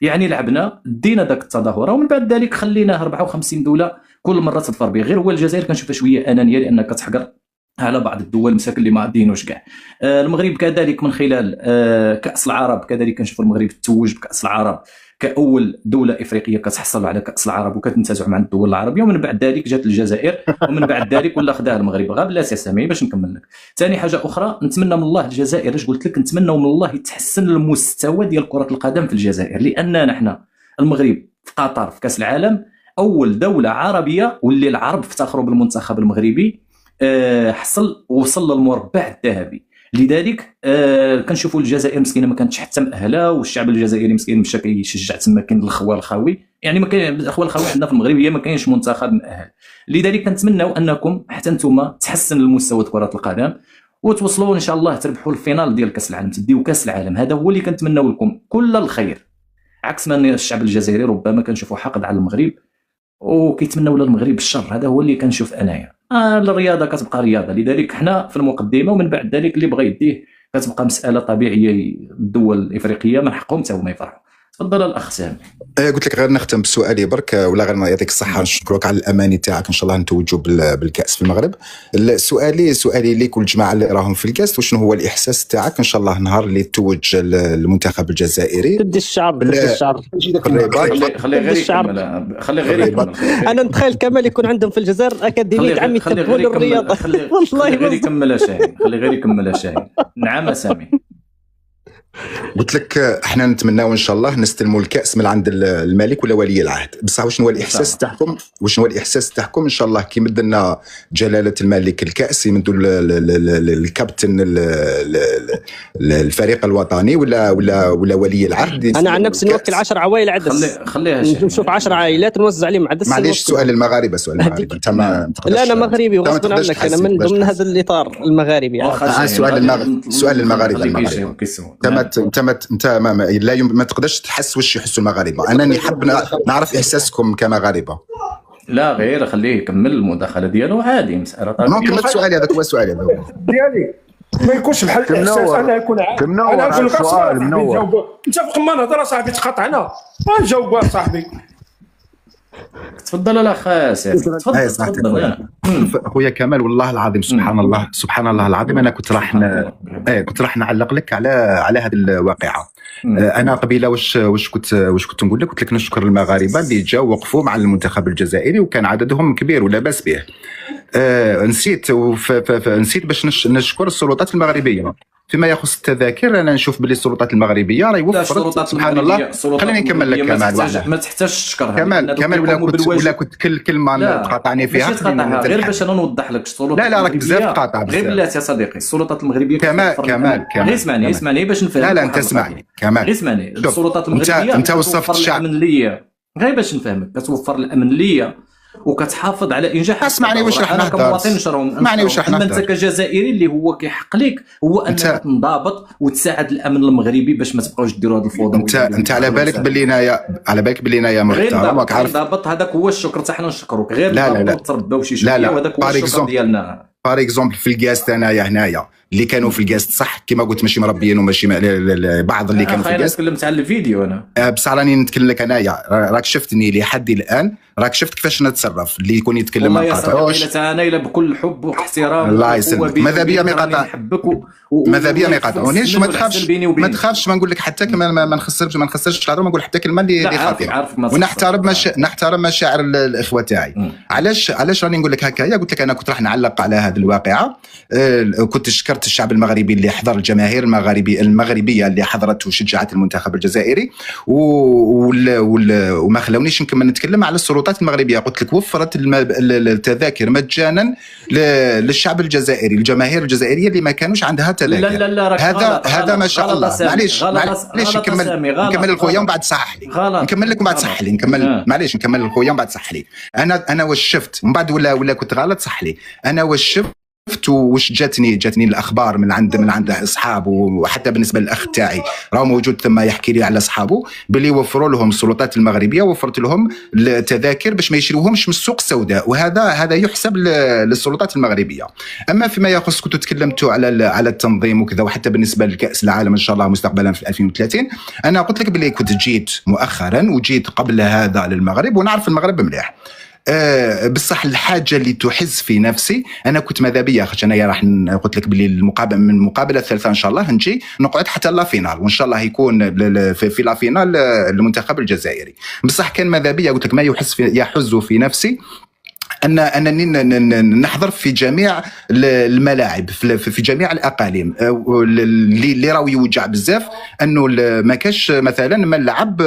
يعني لعبنا دينا داك التظاهره، ومن بعد ذلك خليناه 54 دوله كل مره تظفر به. غير هو الجزائر كنشوفها شويه انانيه لانك كتحقر على بعض الدول المساكن اللي ما عندينوش كاع. المغرب كذلك من خلال كاس العرب، كذلك كنشوف المغرب تتوج بكاس العرب كاول دوله افريقيه كتحصل على كاس العرب وكتنتزع مع الدول العربيه. ومن بعد ذلك جات الجزائر، ومن بعد ذلك ولا خداها المغرب. غاب لا سامي باش نكمل لك. ثاني حاجه اخرى، نتمنى من الله الجزائر، اش قلت لك، نتمنى من الله يتحسن المستوى ديال كره القدم في الجزائر، لاننا نحن المغرب في قطر في كاس العالم اول دوله عربيه واللي العرب افتخروا بالمنتخب المغربي، وصل للمربع الذهبي. لذلك كنشوفوا الجزائر مسكينه ما كانتش حتى مأهله، والشعب الجزائري مسكين مشى كيشجع تما. كاين الخوال الخاوي، يعني ما كاين الخوال الخاوي عندنا في المغرب، هي ما كاينش منتخب مأهل. لذلك كنتمناو انكم حتى نتوما تحسن المستوى كرة القدم وتوصلوا ان شاء الله تربحوا الفينال ديال كاس العالم، تديو كاس العالم. هذا هو اللي كنتمناو لكم كل الخير، عكس ما الشعب الجزائري ربما كنشوفوا حقد على المغرب وكيتمنوا للمغرب الشر. هذا هو اللي كنشوف انايا. الرياضه كتبقى رياضه، لذلك حنا في المقدمه، ومن بعد ذلك اللي بغى يديه كتبقى مساله طبيعيه. الدول الافريقيه من حقهم حتى هما يفرحوا. تفضل الاخ سامي. قلت لك غير نختم بسؤالي برك، ولا غير يعطيك الصحه، نشكرك على الاماني تاعك، ان شاء الله نتوجوا بالكاس في المغرب. سؤالي ليك والجماعه اللي راهم في الكاس، وشنو هو الاحساس تاعك ان شاء الله نهار اللي توج المنتخب الجزائري؟ ضد الشعب، ضد الشعب. خلي غير يكمل. انا نتخيل كمال يكون عندهم في الجزائر اكاديميه عم يتبعوا الرياضه. والله غير يكمل شاهين، خلي غير يكمل شاهين. نعم سامي. قلت لك احنا نتمناو ان شاء الله نستلموا الكاس من عند الملك ولا ولي العهد. بصح وشنو هو الاحساس تاعكم؟ وشنو هو الاحساس تاعكم ان شاء الله كي يمد لنا جلاله الملك الكاس، يمدوا الكابتن الفريق الوطني ولا ولي العهد؟ انا عن نفسي نوكل 10 عوائل عدس، خليها نشوف 10 عائلات نوزع عليهم عدس. معليش سؤال المغاربه، انت ما لا انا مغربي وغصب عنك، انا من ضمن هذا الاطار المغربي. سؤال المغاربه. انت ما تقدرش تحس واش يحسوا المغاربه. انا نحب نعرف احساسكم كمغاربه. لا غير خليه يكمل المداخله ديالو عادي، مساله طبيعيه. ممكن سؤالي هذاك هو سؤالي ديالي ما يكونش بحال الاحساس. انا يكون انا نقول لك السؤال منور. انت فوق ما نهضر صاحبي تقاطعنا، نجاوبوا صاحبي. تفضل الاخ سامي. تفضل اخويا كمال. والله العظيم سبحان الله العظيم، انا كنت راح نعلق لك على هذه الواقعه. انا قبيله واش كنت نقول لك؟ قلت لك نشكر المغاربه اللي جاوا وقفوا مع المنتخب الجزائري، وكان عددهم كبير ولا باس به. نسيت باش نشكر السلطات المغربيه فيما يخص التذاكر. انا نشوف باللي السلطات المغربيه راهي وفرت سبحان الله. خليني نكمل لك كمال. ما تحتاجش تشكرها كمال ولا كنت كل كلمه تقاطعني فيها. غير باش انا نوضح لك السلطات. لا راك بزاف تقاطع. غير بلاتي يا صديقي، السلطات المغربيه كمال غير اسمعني باش نفهم. لا انت اسمعني كمال. غير اسمعني. السلطات المغربيه انت وصفت الشعب غير باش نفهمك، كتوفر الامن ليا وكتحافظ على انجاح. اسمعني واش راح نهضر. كمواطن اسمعني واش راح نهضر. انت كجزائري اللي هو كيحق لك هو انك تنضبط وتساعد الامن المغربي باش ما تبقاوش ديروا هذه الفوضى. انت على بالك باللي انايا محترم، راك عارف. ضابط هذاك هو الشكر تاع حنا نشكروك. غير لا ترباو شي شويه، وهذاك هو الشكر ديالنا. بار اكزومبل في الكاست انايا هنايا اللي كانوا في الكاست صح كما قلت، ماشي مربيين وماشي بعض اللي كانوا في الكاست. انا تكلمت على الفيديو انا بصح راني نتكلم لك انايا. راك شفتني لحد الان، راك شفت كيفاش نتصرف. اللي يكون يتكلم ما نقاطعوش. انا الا بكل حب واحترام. الله يسلمك. ماذا بيا ما يقاطع، ماذا بيا ما يقاطعونيش. ما تخافش ما نقول لك حتى كلمه ما نخسرش الهضره، ما نقول حتى كلمه اللي خاطئه. ونحترم مشاعر الاخوه تاعي. علاش راني نقول لك هكايا؟ قلت لك انا كنت راح نعلق على هذه الواقعه. كنت شكرت الشعب المغربي اللي حضر، الجماهير المغربيه اللي حضرت وشجعت المنتخب الجزائري، وما خلونيش نكمل نتكلم على السلطات المغربيه. قلت لك وفرت التذاكر مجانا للشعب الجزائري، الجماهير الجزائريه اللي ما كانوش عندها تذاكر. لا هذا ما شاء الله. معليش نكمل الخويا ومن بعد صحح لي. نكمل لك ومن بعد صحح لي. معليش نكمل الخويا ومن بعد صحح لي. انا واش شفت من بعد ولا كنت غلط صح لي. انا واش شفت وش جاتني الاخبار من عند اصحاب، وحتى بالنسبه للاخ تاعي راه موجود ثم يحكي لي على اصحابه باللي وفروا لهم السلطات المغربيه، وفرت لهم التذاكر باش ما يشروهمش من السوق السوداء، وهذا يحسب للسلطات المغربيه. اما فيما يخص كنتوا تكلمتوا على التنظيم وكذا، وحتى بالنسبه لكاس العالم ان شاء الله مستقبلا في 2030. انا قلت لك باللي كنت جيت مؤخرا وجيت قبل هذا للمغرب ونعرف المغرب مليح. بصح الحاجه اللي تحز في نفسي انا كنت ماذا بيا، خاطر انا راح قلت لك بلي المقابله الثالثه ان شاء الله نجي نقعد حتى لا فينال، وان شاء الله يكون في لا فينال المنتخب الجزائري. بصح كان ماذا بيا قلت لك ما يحز في نفسي انني نحضر في جميع الملاعب في جميع الاقاليم. اللي راهو يوجع بزاف انه ما كاش مثلا ملعب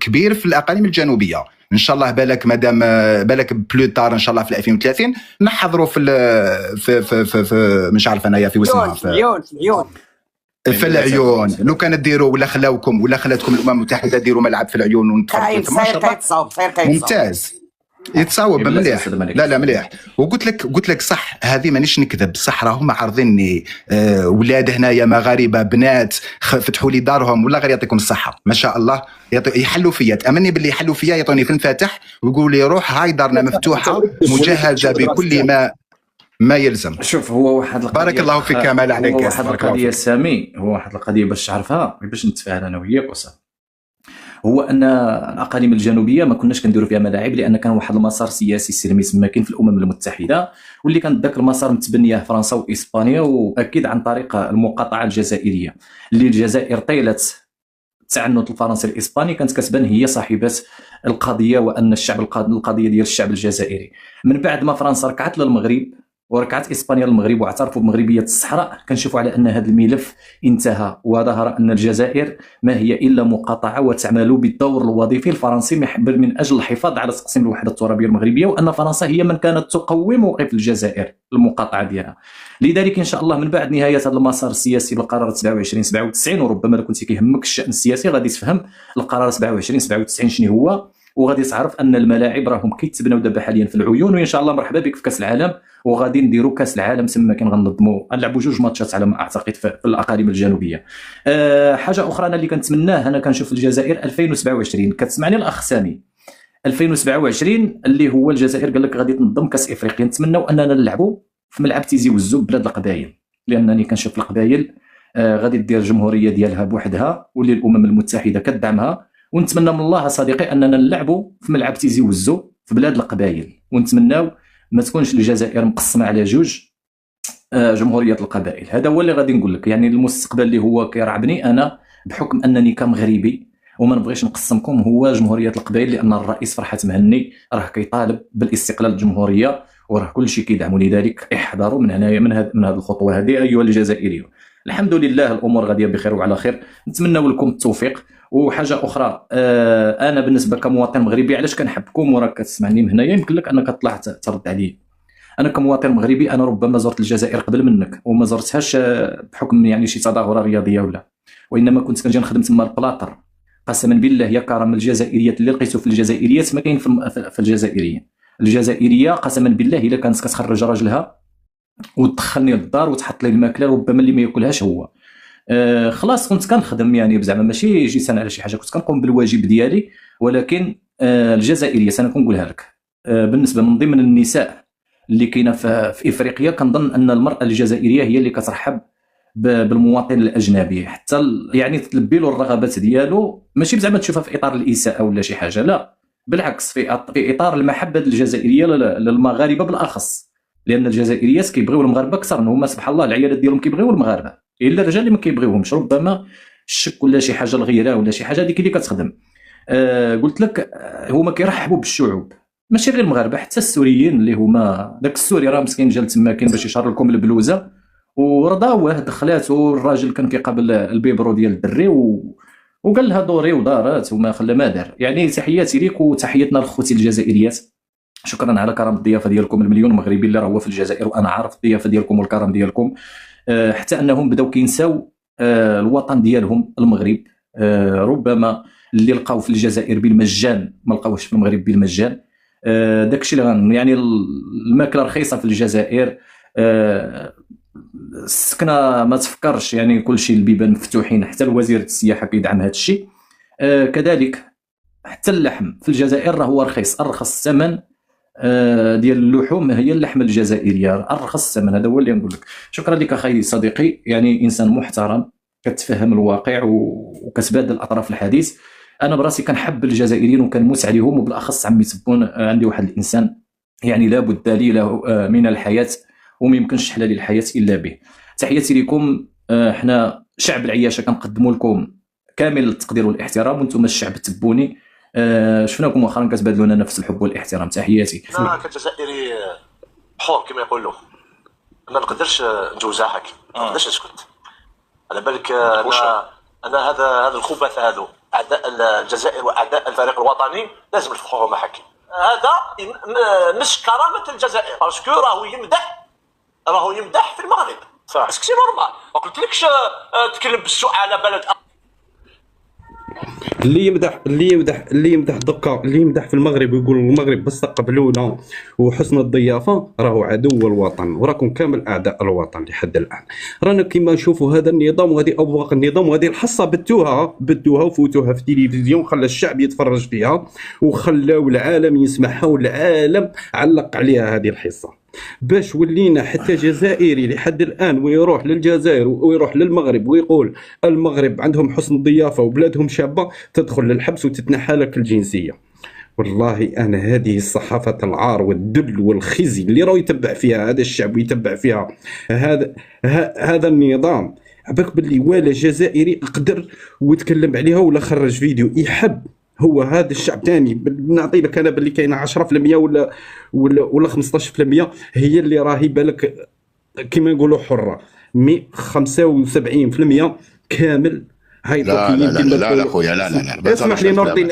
كبير في الاقاليم الجنوبيه. ان شاء الله بالك مادام بالك بلو طار ان شاء الله في 2030 نحضروا في مش عارف انايا في وسمها في العيون. لو كان ديروا ولا خلاوكم ولا خلاتكم الامم المتحده ديروا ملعب في العيون ونتفرجوا ممتاز يتصاوب مليح. لا مليح. قلت لك صح، هذه مانيش نكذب، صح راهم عارضيني ولاد هنايا مغاربه بنات فتحوا لي دارهم ولا غير يعطيكم الصحه ما شاء الله يحلوا فيا، تامني باللي يحلوا فيا يعطوني في الفاتح ويقولوا لي روح هاي دارنا مفتوحه مجهزه بكل ما يلزم. شوف هو واحد القضيه بارك الله فيك كمال عليك. هو واحد القضيه سامي، هو واحد القضيه باش تعرفها باش نتفاهم انا وياك وصافي، هو ان الاقاليم الجنوبيه ما كناش كنديروا فيها ملاعب لان كان واحد المسار سياسي سلمي سما كاين في الامم المتحده، واللي كان ذاك المسار متبنيه فرنسا واسبانيا واكيد عن طريق المقاطعه الجزائريه اللي الجزائر طيله التعنت الفرنسي الاسباني كانت كتبان هي صاحبه القضيه وان القضيه ديال الشعب الجزائري. من بعد ما فرنسا ركعت للمغرب وركعت اسبانيا للمغرب واعترفوا بمغربيه الصحراء، كنشوفوا على ان هذا الملف انتهى وظهر ان الجزائر ما هي الا مقاطعه وتعمل بالدور الوظيفي الفرنسي من اجل الحفاظ على تقسيم الوحده الترابيه المغربيه، وان فرنسا هي من كانت تقوي موقف الجزائر المقاطعه ديالها. لذلك ان شاء الله من بعد نهايه هذا المسار السياسي بالقرار 27 وربما لو كنت كيهمك الشان السياسي غادي تفهم القرار 27 شنو هو، وغادي تعرف ان الملاعب راهم كيتبناو دابا حاليا في العيون، وان شاء الله مرحبا بك في كاس العالم، وغادي نديروا كاس العالم تما كاين غنضموا نلعبوا 2 ماتشات على ما اعتقد في الاقاليم الجنوبيه. حاجه اخرى انا اللي كنتمناه انا كنشوف الجزائر 2027 كتسمعني الاخ سامي 2027 اللي هو الجزائر قال لك غادي تنظم كاس افريقيا، نتمناو اننا نلعبوا في ملعب تيزي وزو بلاد القبائل، لانني كنشوف القبائل غادي دير جمهوريه ديالها بوحدها واللي الامم المتحده كتدعمها، ونتمنى من الله صديقي اننا نلعبوا في ملعب تيزي وزو في بلاد القبائل، ونتمناو ما تكونش الجزائر مقسمه على 2 جمهوريه القبائل. هذا هو اللي غادي نقول لك، يعني المستقبل اللي هو كيرعبني انا بحكم انني كمغربي وما نبغيش نقسمكم هو جمهوريه القبائل، لان الرئيس فرحات مهني راه كيطالب بالاستقلال الجمهوريه وراه كل شيء كيدعموا، لذلك احذروا من هنايا من هذه الخطوه هذه ايها الجزائريون. الحمد لله الامور غاديه بخير وعلى خير، نتمنى لكم التوفيق. وحاجه اخرى انا بالنسبه كمواطن مغربي علاش كنحبكم وراك كتسمعني من هنايا يمكن لك انك طلعت ترد علي. انا كمواطن مغربي انا ربما زرت الجزائر قبل منك وما زرتهاش بحكم يعني شي تظاهره رياضيه ولا، وانما كنت كنجي نخدم تما البلاطر. قسما بالله يا كرم الجزائريات اللي لقيتو في الجزائريات ما كاين في الجزائريين. الجزائريه قسما بالله الا كانت كتخرج راجلها وتدخلني للدار وتحط لي الماكله ربما اللي ما ياكلهاش هو. خلاص كنت كنخدم يعني زعما ماشي جيت على شي حاجه، كنت كنقوم بالواجب ديالي، ولكن الجزائريه انا كنقولها لك بالنسبه من ضمن النساء اللي كاينه في افريقيا كنظن ان المراه الجزائريه هي اللي كترحب بالمواطن الاجنبي، حتى يعني تلبي له الرغبات ديالو، ماشي زعما تشوفها في اطار الاساءه ولا شي حاجه، لا بالعكس في اطار المحبه الجزائريه للمغاربه بالاخص، لان الجزائريات كيبغيو المغاربه اكثر، هما سبحان الله العيالات ديالهم كيبغيو المغاربه، الا الرجال اللي ما كيبغيوهمش ربما الشك ولا شي حاجه الغيره ولا شي حاجه هذيك اللي كتخدم. قلت لك هما كيرحبوا بالشعوب ماشي غير المغاربه، حتى السوريين اللي هما داك السوري راه مسكين جا لتما كاين باش يشهر لكم البلوزه ورضاوه دخلاتو، الراجل كان كيقابل البيبرو ديال الدري وقال لها دوري ودارات وما خلى ما دار. يعني تحياتي ليك وتحياتنا لاخوتي الجزائريات، شكرا على كرم الضيافه ديالكم، المليون مغربي اللي راه هو في الجزائر وانا عارف الضيافه ديالكم والكرم ديالكم، حتى انهم بداو كينساو الوطن ديالهم المغرب، ربما اللي لقاو في الجزائر بالمجان ما لقاوش في المغرب بالمجان. داكشي اللي يعني الماكله رخيصه في الجزائر، السكنه ما تفكرش، يعني كل شيء البيبان مفتوحين، حتى الوزير السياحه كيدعم هذا الشيء. كذلك حتى اللحم في الجزائر راه هو رخيص، ارخص ثمن ديال اللحوم هي اللحم الجزائريه، ارخص ثمن. هذا هو اللي نقول لك. شكرا لك اخي صديقي، يعني انسان محترم كتفهم الواقع وكتبادل الاطراف الحديث. انا براسي كنحب الجزائريين وكنموت عليهم، وبالاخص عمي تبون عندي واحد الانسان يعني لابد لي له من الحياه وما يمكنش تحلى لي الحياه الا به. تحياتي لكم، احنا شعب العياشه كنقدموا لكم كامل التقدير والاحترام، وانتم الشعب التبوني شفناكم مؤخرا كتبادلونا نفس الحب والاحترام. تحياتي. انا كجزائري حور كما يقولوا، ما نقدرش نجوزعك، ما نقدرش نسكت على بالك. انا هذا الخبث هذو اعداء الجزائر واعداء الفريق الوطني لازم يلتقوا محاكم. هذا مش كرامه الجزائر، باسكو راهو يمدح في المغرب. صح سكسي نورمال، ما قلتلكش تكلم بالسوء على بلد اللي يمدح في المغرب ويقول المغرب بس قبلونا وحسن الضيافه راهو عدو الوطن، وراكم كامل اعداء الوطن لحد الان. رانا كيما نشوفوا هذا النظام وهذه ابواق النظام وهذه الحصه بدوها وفوتوها في التلفزيون، خلى الشعب يتفرج فيها وخلاو العالم يسمعها والعالم علق عليها هذه الحصه، باش ولينا حتى جزائري لحد الان ويروح للجزائر ويروح للمغرب ويقول المغرب عندهم حسن ضيافه وبلادهم شابه، تدخل للحبس وتتنحى لك الجنسيه. والله انا هذه الصحافه العار والذل والخزي اللي راه يتبع فيها هذا الشعب ويتبع فيها هذا النظام، عباك باللي ولا جزائري قدر ويتكلم عليها ولا خرج فيديو يحب هو هذا الشعب تاني. نعطي لك انا باللي كاينه 10% ولا 15% هي اللي راهي بالك كيما نقولوا حره، 75% كامل هاي لا خويا لا اسمح لي نور الدين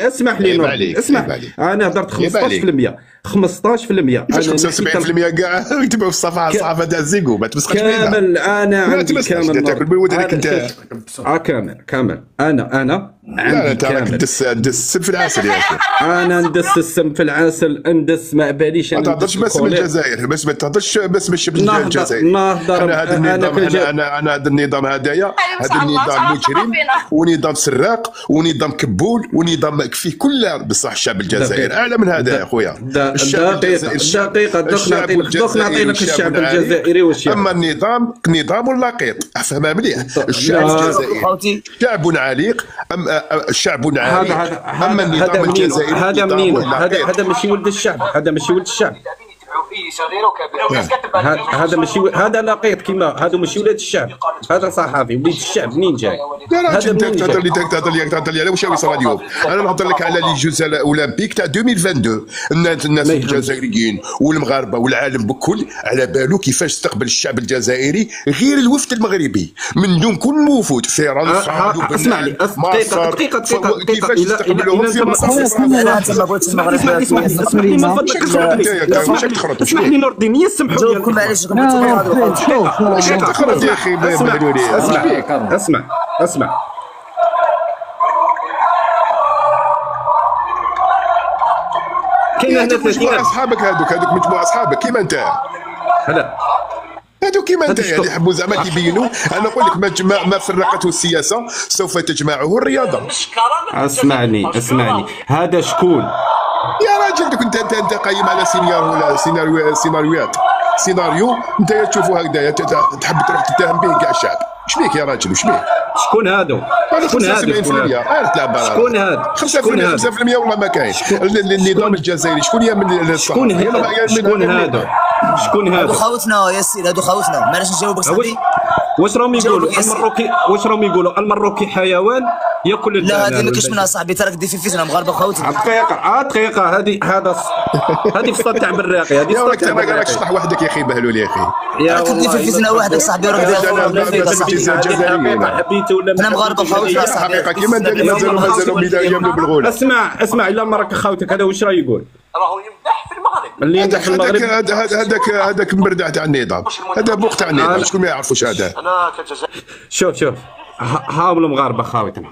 اسمح انا هضرت 15% 75% كاع يتبعوا في الصفحه تاع الزيكو ما تمسخش بيها كامل. انا عندي كامل تاكل بودنك انت كامل انا انت راك تدس السم في العسل يا اخي. انا ندس السم في العسل، ندس ما باليش. ما تهضرش بس من الجزائر، بس ما تهضرش بس من الجزائر. انا هذا النظام هذايا، هذا النظام مجرم ونظام سراق ونظام كبول ونظام فيه كل بصح الشعب الجزائري اعلى من هذا يا خويا. دقيقة دوك نعطي لك الشعب الجزائري واش اما النظام اللقيط افهمها مليح. الشعب الجزائري شعب عريق، الشعب عريق. اما النظام الجزائري هذا ماشي ولد الشعب، هذا ماشي هذا لقيط كيما هذا ماشي ولاد الشعب، هذا صحافي وليد الشعب. منين جاي هذا؟ تهضر لي واش يصرى اليوم. انا نهضر لك على لي جوز الاولمبيك تاع 2022. الناس الجزائريين والمغاربه والعالم بكل على بالو كيفاش استقبل الشعب الجزائري غير الوفد المغربي من دون كل وفود فرنسا اسمع لي دقيقه كيفاش استقبلوهم في مصر. اسمح لي نور الدين يسمحوا لي جاوبكم معليش كنت تخرج يا اخي. اسمع كاين هنا مجموعه اصحابك هذوك مجموعه اصحابك كيما انت هذوك كيما انت اللي يحبوا زعما كيبينوا. انا نقول لك ما فرقته السياسه سوف تجمعه الرياضه. اسمعني هذا شكون يا راجل؟ انت قايم على سيناريو انت تشوفوا هكذا تحب تروح تتهم به كاع الشعب. اش بيك يا راجل؟ وش بيك؟ شكون هادو؟ شكون هذا 5% والله ما كاين. النظام الجزائري شكون هي من شكون هادو خوتنا يا سيدي، هادو خوتنا. معليش نجاوبك صاحبي. واش راهم يقولوا المروكي حيوان ياكل لا هذه ما كاينش منها صاحبي، تراك دي في فتنه مغاربه خوتنا. دقيقه هذه في تاع بالراقي. هذه يا راك راك شطح وحدك يا اخي بهلول يا اخي. راك دي في فتنه وحدك صاحبي. راك انا مغاربه خوتنا حقيقه كيما انت مازالوا يملوا بالغوله. اسمع الا المرك خوتك هذا واش راه يقول؟ راهو يمدح في المغرب. اللي يمدح في المغرب هذاك مبردع تاع النظام، هذا بوق تاع النظام. شكون ما يعرفوش هذا؟ انا كجزائري شوف هاو المغاربه خاوتنا،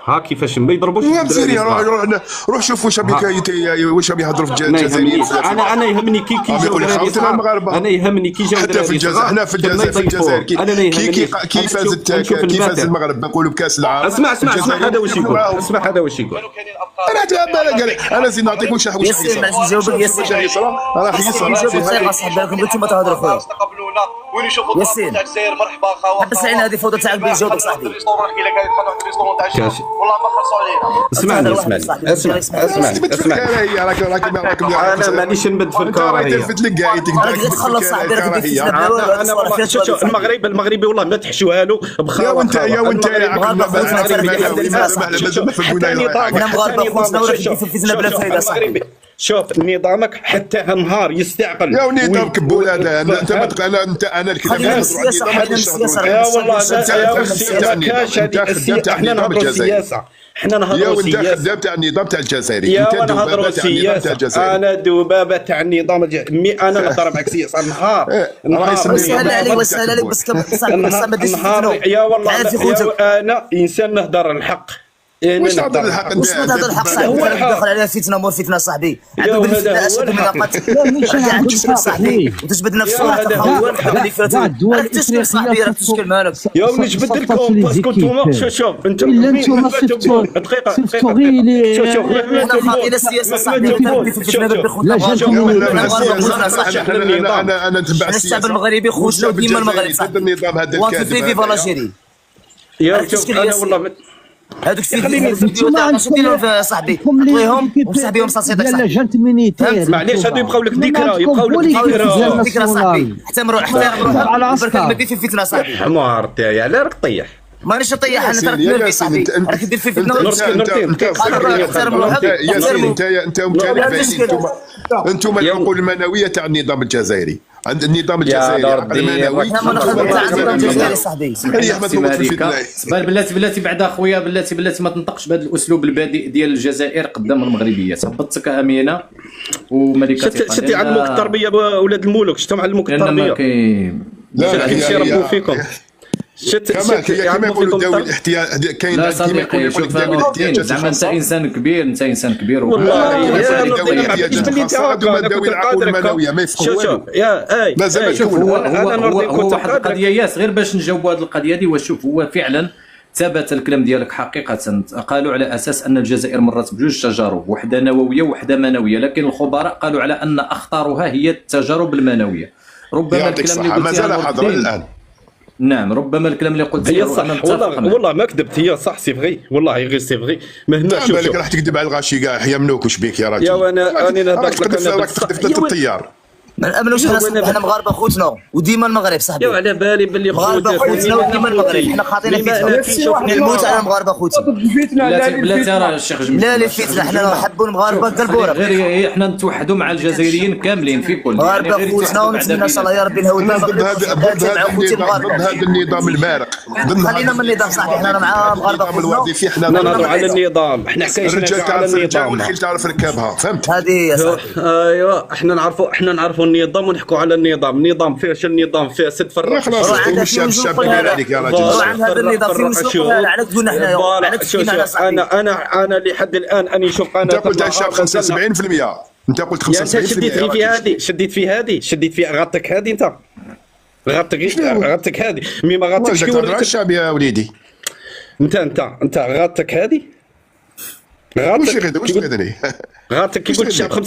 ها كيفاش ما يضربوش. روح شوف واش راهم يهضروا في الجزائر. انا يهمني كي جاو انا يهمني كي جاو حتى في الجزائر. حنا في الجزائر كي فاز المغرب نقولوا بكاس العالم. اسمع هذا واش يقول. انا زيد نعطيك واش ياسين نجاوبك. ياسين راه يصرى صاحبي راكم انتم تهضروا خويا. استقبلونا وين يشوفوا ياسين تاع الجزائر مرحبا خاوه. بس علينا هذه فوضى تاعك بجاوبك صاحبي. والله ما خلصوا علينا. اسمعني انا مانيش نبد في الكراهيه. راك تخلص صاحبي. راك شوف المغربي والله ما تحشوها له بخاوه. يا وانت انا مغاربه خوتنا وراك في الفتنه بلا فايده صاحبي. شوف نظامك حتى نهار يستعقل يا نظام كبول هذا انت ما تقول انا الكلام خلينا السياسه يا والله ما كاش هذه احنا نهضروا السياسه حنا نهضروا السياسه. يا وانت خدام تاع النظام تاع الجزائري، انت نهضروا السياسه. انا دبابه تاع النظام انا نهضر معك سياسه نهار وسهل عليك وسهل عليك بس ما ديش يا والله انا انسان نهضر الحق. واش نهضر الحق؟ واش نهضر الحق صاحبي؟ داخل على فتنه مور فتنه صاحبي. عندك بالفتنه اشد من قتل عندك تشكل صاحبي وتجبد نفسك راك تشكل صاحبي راك تشكل مالك يا ولي جبد لكم باسكو نتوما شوف انتم سفتوا دقيقه شوف انا خاطي السياسه صاحبي انا نتبع الشعب المغربي خوتنا ديما المغرب صاحبي النظام هذا الكاذب فيفا لاجيري يا شوف انا والله هذوك الفيديو تاع ديروا صاحبي عطيهم وصاحبيهم صاصيتك صاحبي معليش هادو يبقاو لك ذكرى يبقاو لك ذكرى صاحبي احترموا على عسكر ما دير في فتنه صاحبي حمار تاعي على راك طيح مانيش نطيح انا تراك نرفي صاحبي راك دير في فتنه انتم العقول المنويه تاع النظام الجزائري، عند النظام الجزائري عقل منوي. بلاتي بعد اخويا بلاتي ما تنطقش بهذا الاسلوب البذيء ديال الجزائر قدام المغربيه. هبطتك امينه وملكه شتي علموك التربيه اولاد الملوك، شتو علموك التربيه كيفاش يربوا فيكم. كما يقولوا الدولة الاحتياج كاين. لا صديقي شوف زعما انت انسان كبير والله يا الدولة العقول المنوية ما يفهموش. شوف يا مازال شوف هو واحد القضيه ياس غير باش نجاوبوا هذه القضيه دي. وشوف هو فعلا ثبت الكلام ديالك حقيقه. قالوا على اساس ان الجزائر مرت بجوج تجارب، وحده نوويه وحده منويه، لكن الخبراء قالوا على ان اخطرها هي التجارب المنويه. ربما الكلام اللي قلت مازال حاضر الان. نعم ربما الكلام اللي قلت هي صح والله ما كذبت، هي صح سي فغي والله غير سي فغي. مهما شوف بالك راح تكذب على الغاشي كاع يمنوك واش بيك يا راجل. يا وانا راك تخدف الطيار. ما نامنوش حنا مغاربه خوتنا وديما المغرب صاحبي. يا على بالي باللي مغاربه خوتنا وديما المغرب حنا خاطينا فيتنا نموت على المغاربه خوتنا. بلاتي راه الشيخ جميل لا الفتنه حنا نحبوا المغاربه قلبونا غير حنا نتوحدوا مع الجزائريين كاملين في كل مغاربه خوتنا ونتمنى ان شاء الله يا ربي الهود ضد هذا النظام المارق. خلينا من النظام صاحبي حنا مع مغاربه خوتنا. حنا نهضروا على النظام، حنا حكايتنا على النظام والخيل تعرف ركابها فهمت. هذه يا صاحبي ايوا حنا نعرفوا النظام ونحكوا على النظام فيه شنو النظام فيه سد فرق. خلاص الشاب كبير عليك يا راجل. هذا النظام فيه مسلوق على قلنا حنايا. انا لحد الان اني شوف انا انت قلت الشاب 75%. انت قلت 75%. شديت في غطك هذه انت غطك هذه مي ما غطكش كي وريتك الشعب يا وليدي. انت غطك هذه واش غادي غاتك كي قلت الشعب 50%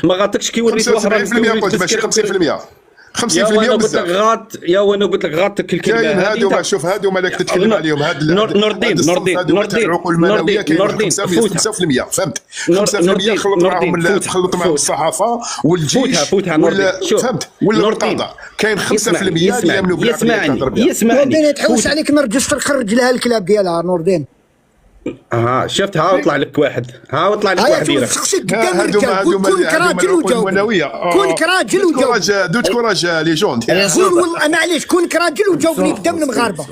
ما غاتكش كي وريت واحد 50% قلت ماشي 50%. 50% بزاف. وانا قلت لك غاتك الكلمه كاين هادو شوف هادو مالك تتكلم عليهم هاد نوردين العقول المنويه كاين 5% فهمت. 5% خلط معهم الصحافه والجيش فهمت ولا القضاء. كاين 5% اللي يامنوا بالعقليه. نوردين تحوس عليك نرجستر خرج لها الكلاب ديالها نوردين. شفت ها طلع لك واحد كون راجل وجاوب دوت كوراج لي جون قول والله معليش كون راجل وجاوبني قدام المغاربه.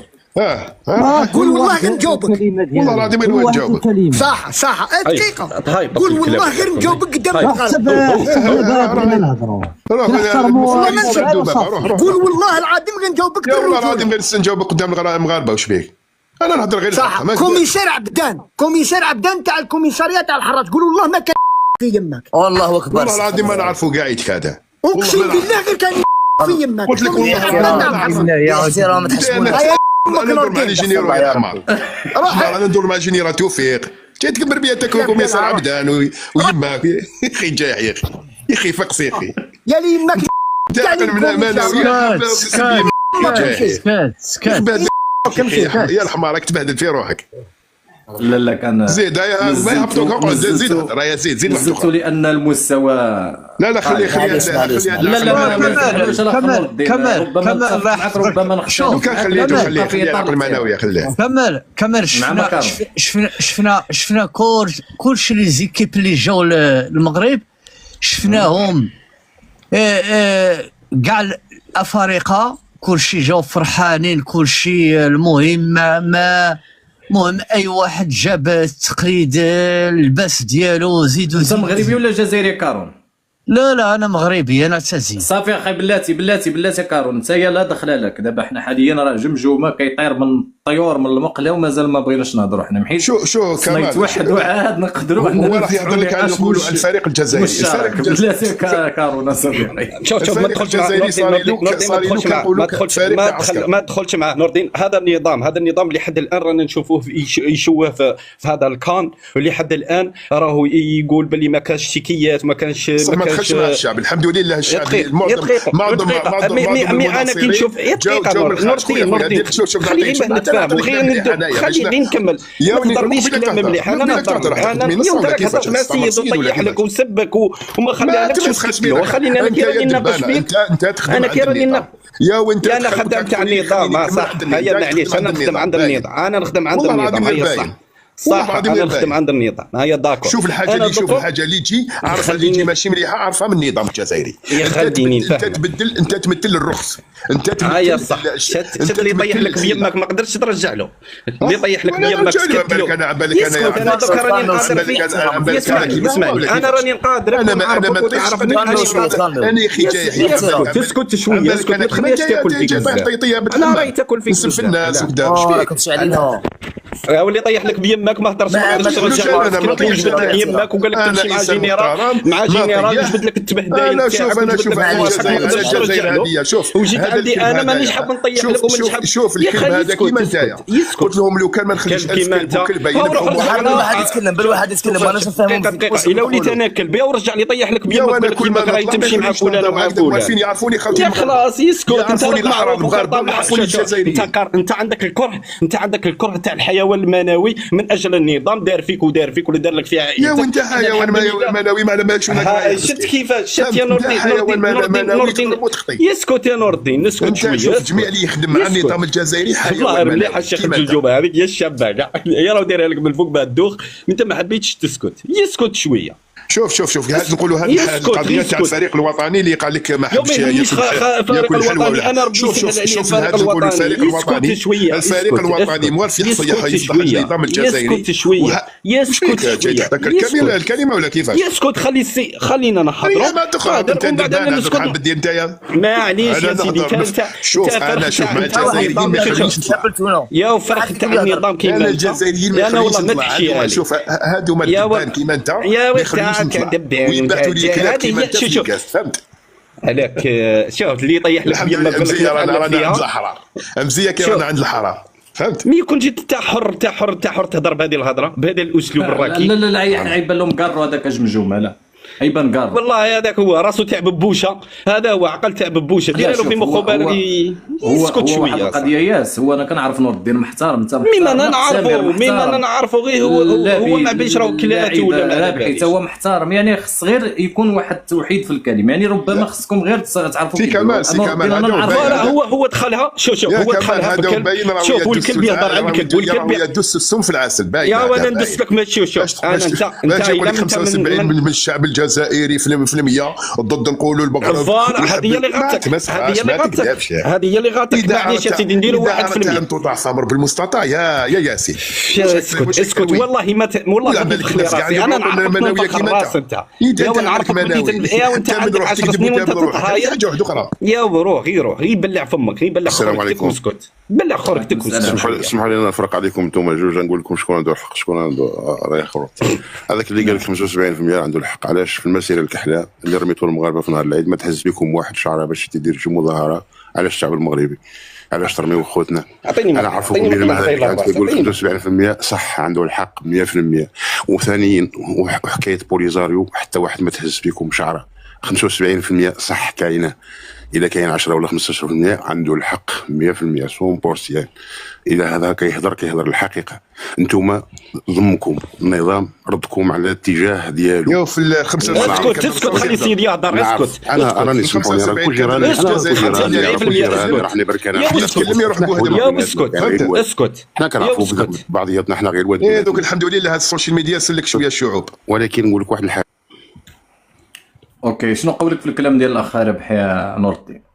قول والله غير نجاوبك والله العظيم غير نجاوبك. صح دقيقه قول والله غير نجاوبك قدام المغاربه. قول والله العظيم غير نجاوبك. والله العظيم غير نجاوبك قدام المغاربه واش بيك. انا نهضر غير صح. كوميسار عبدان تاع الكوميساريه تاع الحراج قول والله ما كان في يمك. والله اكبر والله العظيم ما نعرفوا قاعدك هذا. اقسم بالله غير كان في يمك. قلت لك يا احترام تحسبون انا ندور مع الجنيرو يا حمار. انا ندور مع الجنيرو توفيق جاي تكبر بيا تاكل كوميسار عبدان ويماك يا اخي جايح يا اخي فقس يا اخي يا لي يماك تعقل من امانه سكات يا الحمار راك تبهدل في روحك. لا كان زيد ما يهبطوك زيد راه زيد زدت لان المستوى لا خليه ربما نخشى خليه العقل المعنوي خليه كمل شفنا كل شي لي زيكيب اللي جاو للمغرب شفناهم كاع الافارقه كلشي جاو فرحانين كلشي. المهم اي واحد جاب التقليد اللباس ديالو زيدو. انت مغربي ولا جزائري كارون؟ لا انا مغربي انا تازي. صافي اخي بلاتي كارون انت لا دخل لك. دابا حنا حاليا راه جمجومه كيطير من الطيور من المقله ومازال ما بغيناش نهضروا حنا محيت شو كمان نتوحدوا عاد نقدروا هو راه يهضر لك على نقولوا الفريق الجزائري. بلاتي كارون صافي. شوف ما تدخلش ما تدخلش مع نور الدين. هذا النظام اللي حد الان رانا نشوفوه يشوه في هذا الكان، واللي حد الان راهو يقول باللي ما كانش شيكيات ما كانش خش مع الشعب. الحمد لله الشعب معظم انا كي نشوف دقيقه نور الدين خليني نتفاهم خليني نكمل. ما تهضرنيش كلام مليح. انا نهضر اليوم راك هضرت مع السيد وطيح لك وسبك وما خلالكش تسكت. خليني انا كي راني نناقش فيك. انا كي راني نناقش انا خدام تاع النظام. صح هيا معليش انا نخدم عند النظام. انا نخدم عند النظام. هيا صح انا نخدم عند النظام. هيا داكور. شوف الحاجه اللي تجي عارفه اللي تجي ماشي مليحه عارفها من النظام الجزائري. انت تمثل الرخص. انت تمثل صح. شت اللي يطيح لك بيمك ما قدرتش ترجع له. اللي يطيح لك بيمك سكت له. انا دوك راني نقادر فيك. اسمعني انا راني نقادر. انا ما تعرفني انا اخي جاي. تسكت شويه ما تخليهاش تاكل فيك. انا راهي تاكل فيك في الناس وكذا. كنتش علينا واللي يطيح لك بيمك ما هضرش ما قدرتش ترجع له. وجبد لك يمك وقال لك تمشي مع جينيرال يجبد لك التبهدايل تاعك. انا شوف وجيت عندي انا مانيش حاب نطيح لك ومانيش حاب. شوف الكلب هذا كيما نتايا قلت لهم لو كان ما نخليش كيما انت بالواحد يتكلم وانا نفهمهم. الا وليت انا كلب يا ورجع لي يطيح لك بيمك وقال لك يمك راهي تمشي مع فلان ومع فلان. يعرفوني يا خلاص يسكت. انت المغاربه انت عندك الكره تاع الحيوان المنوي من اجل النظام. دار فيك ولا دار لك فيها يا وانت حيوان منوي ما مالكش. شفت كيفاش شفت يا نور الدين. يسكت يا نور الدين نسكت شويه. شوف الجميع اللي يخدم مع النظام الجزائري والله مليح الشيخ الجلجوبه هذيك يا الشابه كاع يا راه دايرها لك من الفوق بهذا الدوخ. انت ما حبيتش تسكت. يسكت شويه. شوف قاعد نقولوا هذه القضيه تاع الفريق الوطني اللي قال لك ما حبش الفريق الوطني. انا شوف هذا نقولوا الفريق الوطني. الفريق الوطني موافق يصلح النظام الجزائري. يسكت شويه. جاي تحتكر الكلمه ولا كيفاش؟ يسكت خلينا نحضروا. ما تخرج انت دابا بدي انت معليش يا سيدي. شوف انا شوف مع الجزائريين ما يخليش يا فرق تاع النظام كيما انا الجزائريين ما يخليش. شوف هادو ما الدبان كيما انت يا ويبعثوا لي كيما انت فهمت عليك. شوف اللي يطيح لك بيمك رانا عند الحراره امزيه كي رانا عند الحراره فهمت. مي كون جيت تاع حر تهضر بهذه الهضره بهذا الاسلوب الراكي. لا يبان لهم كارو هذاك جمجومه. لا ايبان كار والله هذاك هو راسو تاع ببوشه. هذا هو عقل تاع ببوشه. دير له في مخو بالك يسكت شويه. القضيه ياس هو انا كنعرف نور الدين محترم. انت مما انا نعرفه غير هو ما بينش راه كلاتي ولا رابح حتى هو محترم. يعني خص غير يكون واحد التوحيد في الكلمه. يعني ربما خصكم غير تعرفوا سي كمال هو دخلها. شوف هو دخلها شوف والكلب يهضر على الكلب والكلب يدس السم في العسل باين. يا ولد ندس لك ما تشوف. انا انت يقول لك 75 من الشعب الجزائري في 100% ضد نقولوا البقره. هذه هي اللي غاتك. هذه هي اللي غاتك. معليش يا سيدي نديروا 1%. انتم تاع ثمر بالمستطاع يا ياسين. اسكت والله ما والله ما تدخل راسي. انا نعرفك راس انت. يا نعرفك يا وانت عندك 10 سنين وانت تتهاير. يا روح غير يبلع فمك يبلع. السلام عليكم. اسكت بلع خرجتك. اسمحوا لي نفرق عليكم انتم جوج نقول لكم شكون عنده الحق شكون عنده راي اخر. هذاك اللي قال لك 75% عنده الحق. علاش في المسيره الكحلاء اللي رميتوا المغاربه في نهار العيد ما تهز بكم واحد شعره باش تدير شي مظاهره على الشعب المغربي؟ علاش ترميو خوتنا؟ انا عارفكم اللي ما هذاك يقول 75% صح عنده الحق 100%. وثانيا وحكايه بوليزاريو حتى واحد ما تهز بكم شعره. 75% صح كاينه. إذا كاين 10 ولا 15% عنده الحق 100% 100%. إذا هذا كيهضر الحقيقة. انتم ضمكم النظام ردكم على الاتجاه ديالو. يو في ال 75 اسكت خلي سيدي يهضر. اسكت انا راني سمعوني راه كل جيراني راح نبرك انا نتكلم يروح بوحده. يا اسكت حنا كنعرفوا بعضياتنا حنا غير الوالدين. دوك الحمد لله هاد السوشيال ميديا سلك شويه الشعوب. ولكن نقول لك واحد الحاجه اوكي، شنو قولك في الكلام ديال الاخ ربحي يا نور الدين؟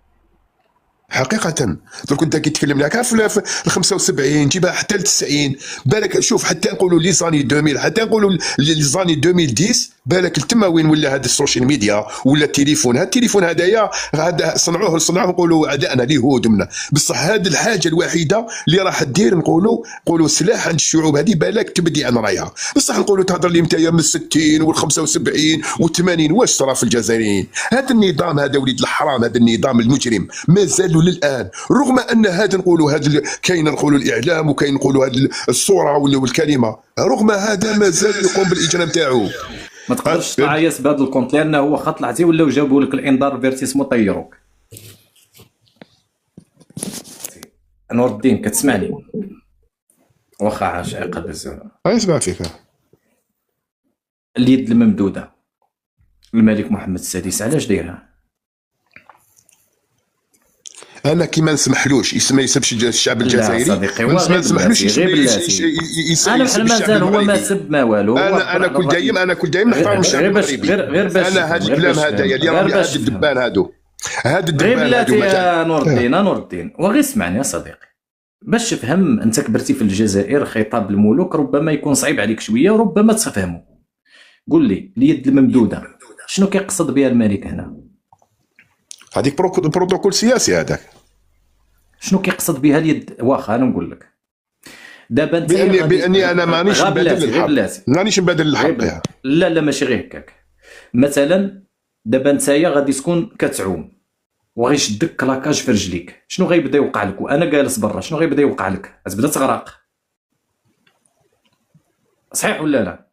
حقيقة درك انت كيتكلم لك في ال 75 جيبها حتى ل 90 بالك. شوف حتى نقولوا لي زاني 2000 حتى نقولوا لي زاني 2010 بالك تما وين ولا هذا السوشيال ميديا ولا التليفون. هذا التليفون هذايا صنعوه نقولوا اعدائنا اليهود منا. بصح هذه الحاجه الوحيده اللي راح دير نقولوا سلاح عند الشعوب هذه بالك تبدي عن رايها. بصح نقولوا تهضر لي نتايا من 60 وال 75 و80 واش صرا في الجزائريين. هذا النظام هذا وليد الحرام، هذا النظام المجرم ما زالوا للان، رغم ان هذا نقولوا هذا كاين نقولوا الاعلام وكاين نقولوا هذه الصوره والكلمه، رغم هذا ما زال يقوم بالاجرام تاعو. ما تقدرش تعايس بهذا الكونت لانه هو خط طلعتي ولاو جابوا لك الانذار فيرتيسمو طيروك. نور الدين كتسمعني؟ واخا عاشق بزاف. نسمع فيك. اليد الممدوده الملك محمد السادس علاش دايرها؟ انا كيما نسمحلوش ما يسبش الشعب الجزائري. لا صديقي ما نسمحلوش انا بحال مازال هو ما سب ما والو. انا كل دايم نحترم الشعب المغربي. انا هذا الكلام هذايا اللي راهم هاد الدبان هادو يا نور الدين وغير اسمعني يا صديقي باش تفهم. انت كبرتي في الجزائر، خطاب الملوك ربما يكون صعيب عليك شويه وربما تفهمه. قول لي اليد الممدوده شنو كيقصد بها الملك هنا؟ هذيك بروتوكول سياسي. هذاك شنو كيقصد بها اليد؟ واخا انا نقول لك دابا انت باني انا مانيش نبادل الحق. لا ماشي غير هكاك. مثلا دابا نتايا غادي تكون كتعوم وغيشدك كلاكاج في رجليك، شنو غيبدا يوقع لك وانا جالس برا؟ شنو غيبدا يوقع لك؟ غتبدا تغرق، صحيح ولا لا؟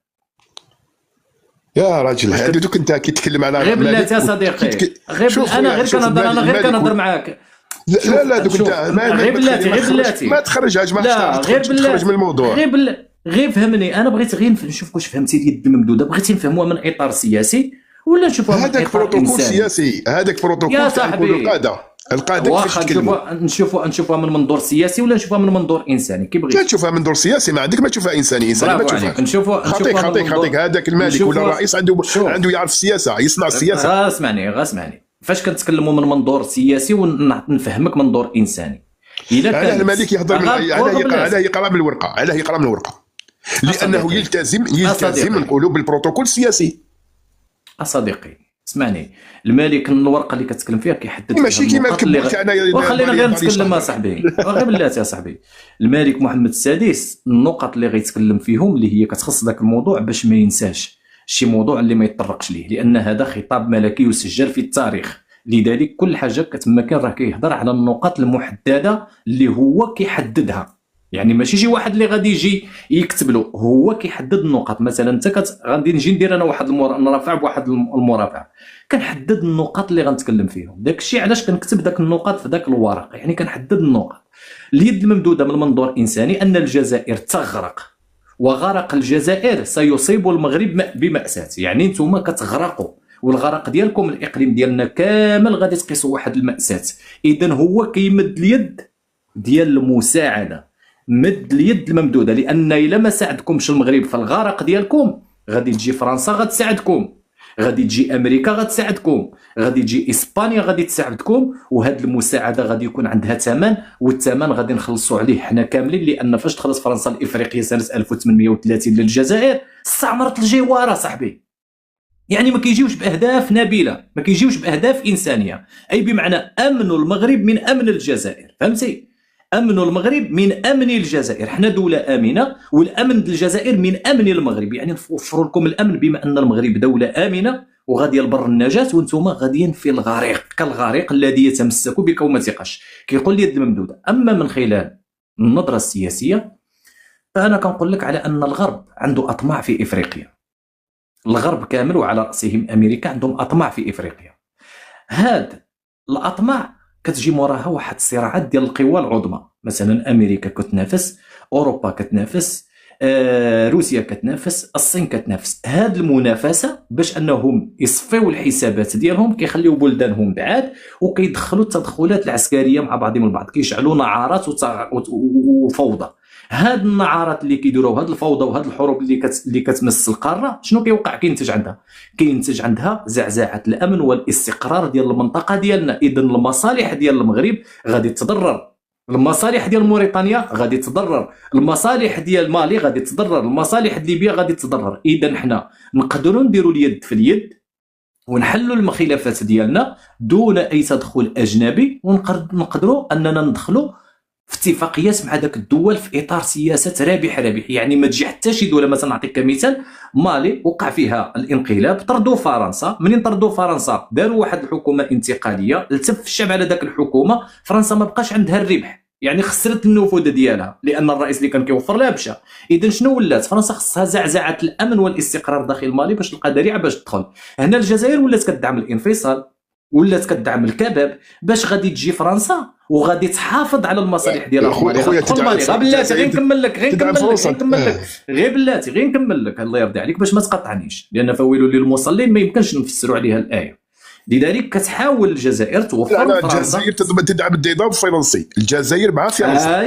يا راجل هادو دوك انت كيتكلم على غير بلاتي يا صديقي. انا غير كنهضر معاك. لا دوك انت غير بلاتي ما تخرجهاش، ما تخرج من الموضوع. غير فهمني. انا بغيت غير نشوف واش فهمتي اليد الممدوده. بغيتي نفهموها من اطار سياسي ولا نشوفوها من اطار هذاك بروتوكول سياسي؟ هذاك بروتوكول يا صاحبي القاده كيفاش يتكلموا؟ نشوفوها من منظور سياسي ولا نشوفوها من منظور انساني؟ كي بغيت تشوفها من منظور سياسي ما عندك ما تشوفها انساني ما تشوفها. نشوفوها خطيك هذاك الملك ولا الرئيس عنده يعرف السياسه، يصنع السياسه. اسمعني فاش كنتكلموا من منظور سياسي ونفهمك منظور انساني. علاه الملك يهضر علاه يقرا من الورقه، لانه يلتزم نقولوا بالبروتوكول السياسي. صديقي اسمعني، الملك الورقه اللي كتكلم فيها كيحدد ماشي كيما الكبوت تاعنا. وخلينا غير نتكلم يا صاحبي غير بلاتي يا صاحبي. الملك محمد السادس النقط اللي غيتكلم فيهم اللي هي كتخص ذاك الموضوع باش ما ينساش شي موضوع اللي ما يتطرقش ليه، لان هذا خطاب ملكي يسجل في التاريخ. لذلك كل حاجه كتما كان راه كيهضر على النقاط المحدده اللي هو كيحددها. يعني ماشي شي واحد اللي غادي يجي يكتب له، هو كيحدد النقاط. مثلا انت غادي نجي ندير انا واحد نرافع بواحد المرافع، كنحدد النقاط اللي غنتكلم فيهم. داك الشيء علاش كنكتب داك النقاط في داك الورق، يعني كنحدد النقط. اليد الممدوده من منظور انساني ان الجزائر تغرق، وغرق الجزائر سيصيب المغرب بمأساة. يعني نتوما كتغرقوا والغرق ديالكم الاقليم ديالنا كامل غادي تقيسوا واحد المأساة. اذا هو كيمد اليد ديال المساعده، مد اليد الممدوده، لان الا ما ساعدكمش المغرب في الغرق ديالكم غادي تجي فرنسا غتساعدكم، غادي تجي امريكا غتساعدكم، غادي تجي اسبانيا غادي تساعدكم. وهاد المساعده غادي يكون عندها ثمن، والثمن غادي نخلصوا عليه حنا كاملين. لان فاش تخلص فرنسا الافريقيه سنه 1830 للجزائر استعمرت الجوار صاحبي. يعني ما كيجيوش باهداف نبيله، ما كيجيوش باهداف انسانيه، اي بمعنى امنوا المغرب من امن الجزائر. فهمتي؟ امن المغرب من امن الجزائر. حنا دوله امنه والامن الجزائر من امن المغرب. يعني نوفروا لكم الامن بما ان المغرب دوله امنه وغاديه لبر النجاه، وانتم غاديين في الغريق كالغريق الذي يتمسك بك وما تيقاش. كيقول اليد الممدوده. اما من خلال النظره السياسيه فانا كنقول لك على ان الغرب عنده اطماع في افريقيا. الغرب كامل وعلى راسهم امريكا عندهم اطماع في افريقيا. هاد الاطماع كتجي موراها واحد الصراعات ديال القوى العظمى. مثلا امريكا كتنافس، اوروبا كتنافس، روسيا كتنافس، الصين كتنافس. هاد المنافسه باش انهم يصفيو الحسابات ديالهم كيخليو بلدانهم بعاد وكيدخلوا التدخلات العسكريه مع بعضهم البعض، كيشعلوا نعارات وفوضى. هاد النعارات اللي كيديروا هاد الفوضى وهاد الحروب اللي كتمس القاره، شنو كيوقع؟ كينتج عندها زعزعه الامن والاستقرار ديال المنطقه ديالنا. اذا المصالح ديال المغرب غادي تضرر، المصالح ديال موريتانيا غادي تضرر، المصالح ديال مالي غادي تضرر، المصالح ديال ليبيا غادي تضرر. اذا حنا نقدروا نديروا اليد في اليد ونحلوا الخلافات ديالنا دون اي تدخل اجنبي، ونقدروا اننا ندخلوا في اتفاقيات مع ذاك الدول في اطار سياسه رابح. يعني ما تجي حتى شي دوله، مثلا نعطيك كمثال، مالي وقع فيها الانقلاب، طردوا فرنسا. منين طردوا فرنسا داروا واحد الحكومه انتقاليه، التف الشعب على ذاك الحكومه، فرنسا ما بقاش عندها الربح، يعني خسرت النفوذ ديالها لان الرئيس اللي كان كيوفر لها مشى. اذا شنو ولات فرنسا؟ خصها زعزعه الامن والاستقرار داخل مالي باش تلقى ذريعه باش تدخل. هنا الجزائر ولات كتدعم الانفصال، ولات كتدعم الكباب، باش غادي تجي فرنسا وغادي تحافظ على المصالح ديالها. خويا بلاتي غير نكمل لك غير بلاتي غير نكمل لك الله يرضي عليك باش ما تقاطعنيش، لان فويل للمصلين ما يمكنش نفسروا عليها الايه. لذلك كتحاول الجزائر توفر لا الجزائر تدعم النظام الفرنسي، الجزائر مع فرنسا.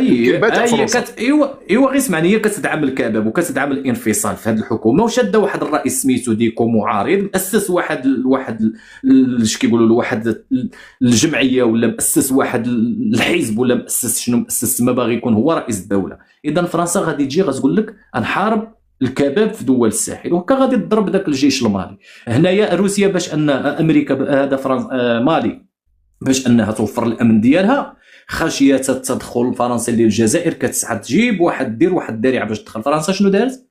ايوا غير اسمعني، هي كتدعم الكباب وكتدعم الانفصال في هذه الحكومه، وشاده واحد الرئيس سميتو ديكو معارض، اسس واحد اش كيقولوا له واحد الجمعيه، ولا مؤسس واحد الحزب، ولا مؤسس شنو مؤسس، ما باغي يكون هو رئيس الدوله. اذا فرنسا غادي تجي غتقول لك نحارب الكباب في دول الساحل، وهكا غادي تضرب ذاك الجيش المالي. هنايا روسيا باش ان امريكا هذا مالي باش انها توفر الامن ديالها، خشيه التدخل الفرنسي للجزائر، كتسعى تجيب واحد دير واحد الذريعه باش تدخل. فرنسا شنو دارت؟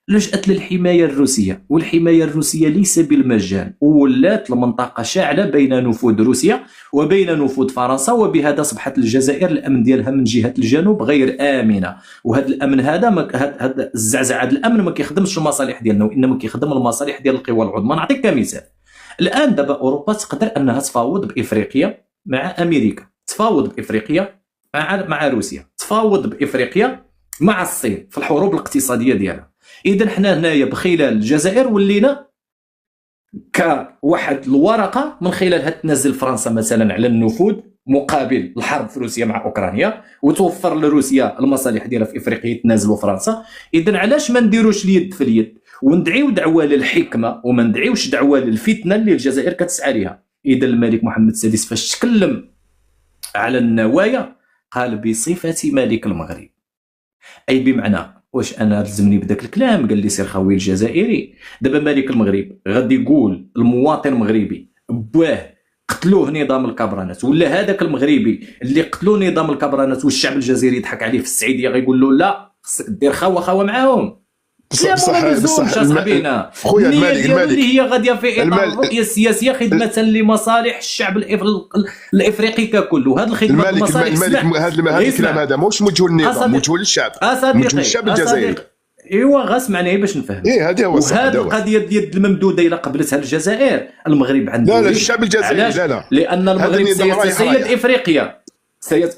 لجأت للحمايه الروسيه، والحمايه الروسيه ليس بالمجان، ولات المنطقه شاعله بين نفوذ روسيا وبين نفوذ فرنسا، وبهذا اصبحت الجزائر الامن ديالها من جهه الجنوب غير امنه. وهذا الامن هذا هذا الزعزعه الامن ما كيخدمش المصالح ديالنا، وانما كيخدم المصالح ديال القوى العظمى. نعطيك كمثال، الان دابا اوروبا تقدر انها تفاوض بافريقيا مع امريكا، تفاوض بافريقيا مع روسيا، تفاوض بافريقيا مع الصين في الحروب الاقتصاديه ديالها. اذا حنا هنايا بخلال الجزائر ولينا كواحد الورقه من خلالها تنزل فرنسا مثلا على النفوذ مقابل الحرب في روسيا مع اوكرانيا، وتوفر لروسيا المصالح ديالها في افريقيا تنازلوا فرنسا. اذا علاش ما نديروش اليد في اليد وندعيو دعوه للحكمه وما ندعيوش دعوه للفتنه اللي الجزائر كتسعى ليها؟ اذا الملك محمد السادس فاش تكلم على النوايا قال بصفه ملك المغرب، اي بمعنى واش انا لزمني بداك الكلام؟ قال لي سير خوي الجزائري، دابا ملك المغرب غادي يقول المواطن المغربي باه قتلوه نظام الكبرانات، ولا هذاك المغربي اللي قتلوه نظام الكبرانات والشعب الجزائري يضحك عليه في السعيديه غيقول له لا دير خوا معاهم؟ بصح صاحبينا خويا الملك اللي هي غاديه في اطار الرؤيه السياسيه خدمه لمصالح الشعب الافريقي ككل. وهذا الخدمه المصالح هذا الكلام هذا ماهوش موجه للنظام، موجه للشعب، موجه للشعب الجزائري. ايوا غاسمعني باش نفهم. هذا هو الصح. وهذه القضيه ديال الممدوده الى قبلتها الجزائر، المغرب عنده لا الشعب الجزائري لا لان المغرب سيد افريقيا.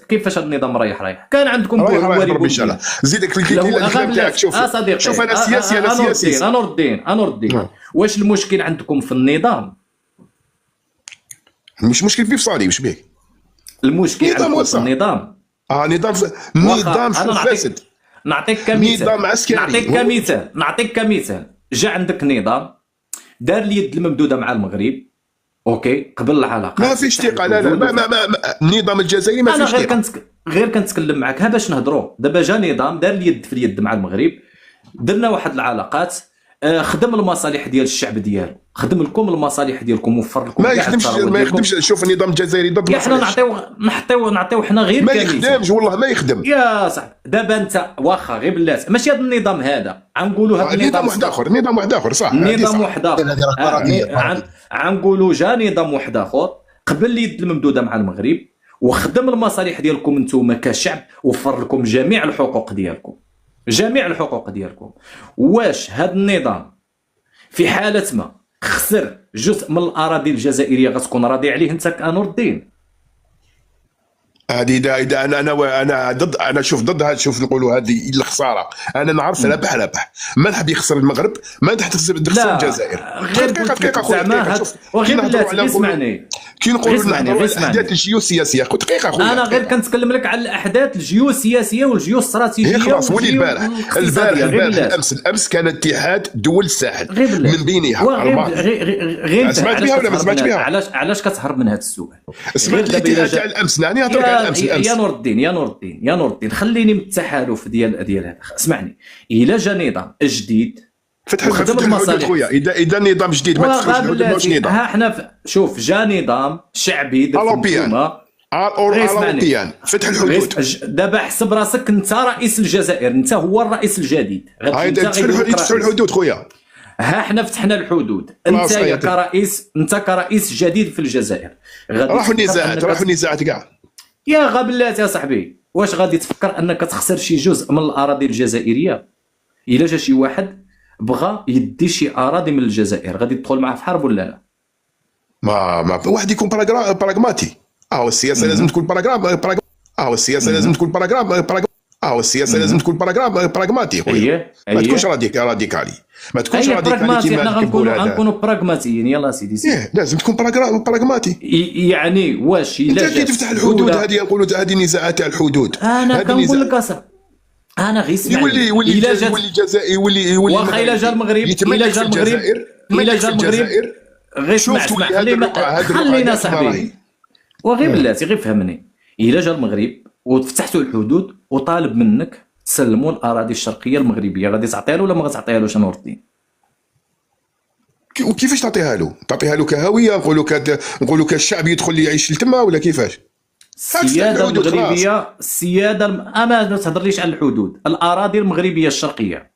كيفاش هذا النظام رايح؟ كان عندكم بوهواري ان شاء الله. زيدك الكلام تاعك. شوف انا سياسي، انا سياسي. انور الدين واش المشكل عندكم في النظام؟ مش مشكل في فصالي، واش بيه؟ المشكل عندكم في النظام. نظام فاسد. نعطيك كمثال، نظام عسكري. نعطيك كمثال. جا عندك نظام دار اليد الممدوده مع المغرب، اوكي، قبل العلاقه ما فيش ثقه. لا النظام الجزائري ما فيش ثقه. غير كنتكلم معك باش نهضروا. دابا جا نظام دار اليد في اليد مع المغرب، درنا واحد العلاقات، خدم المصالح ديال الشعب ديالو، خدم لكم المصالح ديالكم، وفر لكم. ما يخدمش. شوف النظام الجزائري ضد حنا نعطيو حنا غير ما يخدمش، والله ما يخدم يا صاحبي. دابا انت واخا غير بلات ماشي هذا النظام هذا، غنقولوا هذا نظام واحد اخر صح. نظام واحد اخر غنقولوا جا نظام واحد اخر قبل اليد الممدوده مع المغرب، وخدم المصالح ديالكم انتم كشعب، وفر لكم جميع الحقوق ديالكم. واش هذا النظام في حاله ما خسر جزء من الاراضي الجزائريه غتكون راضي عليه انت كنور الدين؟ هذه اذا انا ضد، انا شوف ضد هذا. شوف نقولوا هذه الخساره، انا نعرف ربح ما نحب يخسر المغرب، ما نحب تخسر الجزائر. دقيقه خويا، وغير بلاتي اسمعني، كي نقولوا نحضروا الاحداث الجيوسياسيه. دقيقه خويا، انا غير كنتكلم لك على الاحداث الجيوسياسيه والجيوستراتيجيه. خلاص ولي البارح امس كان اتحاد دول الساحل من بينها غير سمعت بها ولا ما سمعتش بها؟ علاش كتهرب من هذا السؤال؟ سمعت الاتحاد تاع الامس. ناني هضرك على الامس. يا نور الدين خليني من التحالف ديال هذا. اسمعني، الا جا نظام جديد فتح الحدود خويا، اذا نظام جديد ما تدخلش الحدود ماهوش نظام. ها حنا شوف جا نظام شعبي اوروبيان فتح الحدود. دابا حسب راسك انت رئيس الجزائر، انت هو الرئيس الجديد، تفتحوا الحدود خويا. ها حنا فتحنا الحدود، انت كرئيس جديد في الجزائر. راحوا النزاعات كاع يا غبلات يا صاحبي. واش غادي تفكر انك تخسر شي جزء من الاراضي الجزائريه؟ الا جا شي واحد بغى يدي شي اراضي من الجزائر، غادي تدخل معاه في حرب ولا لا؟ ما واحد يكون براغماتي. السياسه لازم تكون السياسه لازم تكون براغماتي خويا. ما تكونش راديكالي، ما تكونش راديكالي كيما غنكونوا براغماتيين. يلا سيدي لازم تكون براغماتي. يعني واش الا انت تفتح الحدود هذه، نقولوا هذه نزاعات تاع الحدود. انا كنقول لك انا غير اسمعني، يولي الجزائر يولي واخا الا جا المغرب غير اسمع خلينا صاحبي وغير بلاتي غير فهمني. الا جا المغرب وفتحتوا الحدود وطالب منك تسلموا الاراضي الشرقيه المغربيه، غادي تعطيها له ولا ما غتعطيهالوش نور الدين؟ وكيفاش تعطيها له؟ تعطيها له كهويه؟ نقولوا كالشعب يدخل يعيش لتما ولا كيفاش؟ السياده المغربيه، السياده ما تهضرليش على الحدود، الاراضي المغربيه الشرقيه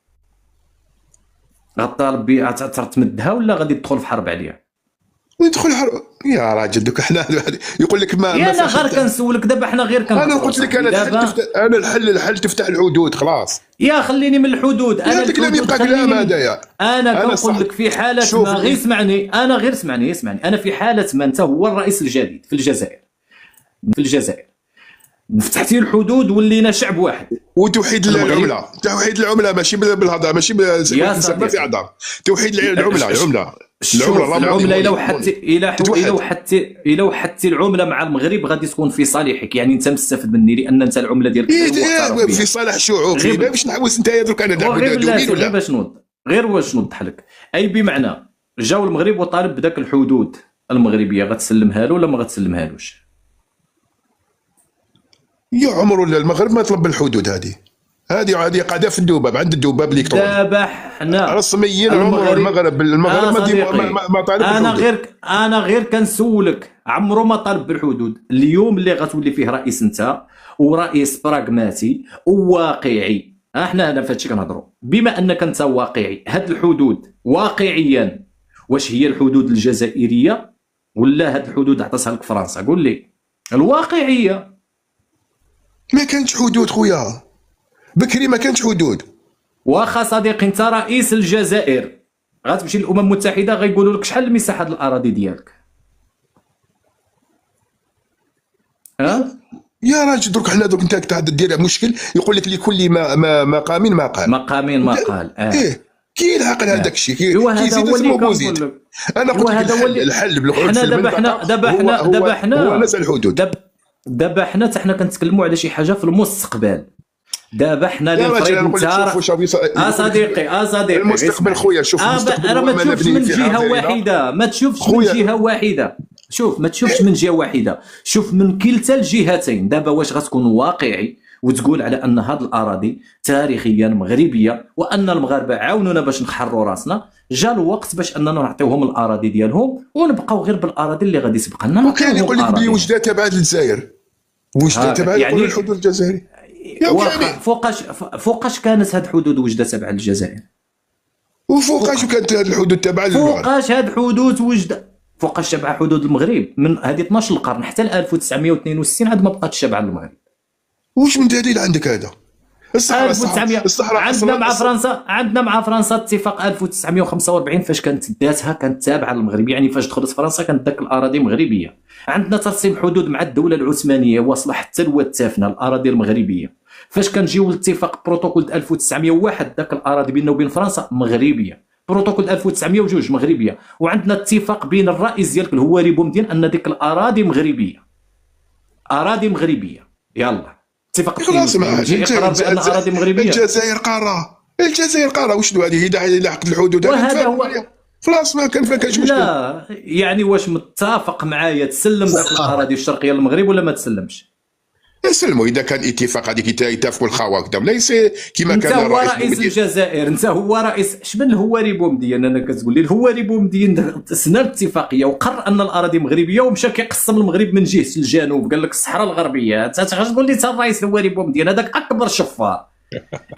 غطالب بها تمدها ولا غادي تدخل في حرب عليها؟ ويدخل حرب يا راجل. دوك حنا يقول لك ما انا غير كنسولك دابا، حنا غير انا قلت لك انا الحل تفتح الحدود خلاص. يا خليني من الحدود. انا الكلام يبقى كلام هذايا. انا كنقول لك في حاله ما غير اسمعني، انا غير اسمعني انا في حاله ما انت هو الرئيس الجديد في الجزائر فتحتي الحدود ولينا شعب واحد وتوحيد العمله ماشي بالهضره، ماشي ما في عذر. توحيد العمله الا وحدتي العمله مع المغرب غادي تكون في صالحك، يعني انت مستفد مني لان انت العمله ديالك في صالح الشعوب. باش نحوس انت درك انا غير باش واش نوضح لك. اي بمعنى جاو المغرب وطالب بداك الحدود المغربيه، غتسلمها له ولا ما غتسلمهالوش؟ يا عمر المغرب ما طلب الحدود هذه قاعده في الذباب، عند الذباب الالكتروني. دابا حنا رسميا المغرب ما طالب انا غير كنسولك، عمرو ما طالب بالحدود. اليوم اللي غتولي فيه رئيس انت ورئيس براغماتي وواقعي، احنا هنا فهادشي كنهضروا. بما انك انت واقعي، هاد الحدود واقعيا واش هي الحدود الجزائريه ولا هاد الحدود عطاتها لك فرنسا؟ قول لي الواقعيه. ما كانتش حدود خويا بكري، ما كانتش حدود. واخا صديقي انت رئيس الجزائر، غتمشي للامم المتحده غيقولوا لك شحال المساحه ديال الاراضي ديالك؟ يا راجل درك حنا درك انت دير مشكل، يقول لك لكل مقام مقال. كي العقل هذاك الشيء كي يزيد انا قلت لك الحل بالقدس. دابا حنا هو نزل الحدود. دابا حنا كنتكلموا على شي حاجه في المستقبل. دابا حنا اللي فريد صديقي المستقبل خويا. شوف المستقبل ما تشوفش من جهه واحده، ما تشوفش من جهه واحده. شوف ما تشوفش من جهه واحده، شوف من كلتا الجهتين. دابا واش غتكون واقعي وتقول على ان هذه الاراضي تاريخيا مغربيه وان المغاربه عاونونا باش نحرروا راسنا، جا الوقت باش اننا نعطيوهم الاراضي ديالهم ونبقاو غير بالاراضي اللي غادي تبقى لنا. وكان يقول لك بلي وجده تبع للجزائر، وجده تبع يعني الحدود الجزائري. فوقاش كانت هاد الحدود وجده تبع الجزائر؟ وفوقاش كانت هاد الحدود تبع المغرب؟ فوقاش هاد الحدود وجده؟ فوقاش تبع حدود المغرب من هذه 12 القرن حتى ل 1962 عاد ما بقاتش تبع المغرب. واش من دليل عندك هذا؟ عندنا مع فرنسا اتفاق 1945 فاش كانت داتها كانت تابعه للمغرب، يعني فاش دخلت فرنسا كانت داك الاراضي مغربيه. عندنا ترسيم حدود مع الدوله العثمانيه واصله حتى الواد تافنه الاراضي المغربيه. فاش كنجيو للاتفاق بروتوكول 1901 داك الاراضي بيننا وبين فرنسا مغربيه، بروتوكول 1902 مغربيه. وعندنا اتفاق بين الرئيس ديالك الهواري بومدين ان ديك الاراضي مغربيه، اراضي مغربيه. يلا اتفاق خلاص اقرار بان اراضي مغربيه. الجزائر قاره وشنو هذه اذا حقت الحدود وهذا هو خلاص ما كانش مشكل. لا يعني واش متفق معايا تسلم ذاك الاراضي الشرقيه للمغرب ولا ما تسلمش؟ يسلموا اذا كان اتفاق هذيك يتفقوا الخواكب ليس كما كان هو رئيس الجزائر، انت هو رئيس شبن الهواري بومدين. انا كتقول لي الهواري بومدين سنى الاتفاقيه وقر ان الاراضي مغربيه ومشى كيقسم المغرب من جهه الجنوب، قال لك الصحراء الغربيه. انت تقول لي انت الرئيس الهواري بومدين هذاك اكبر شفار.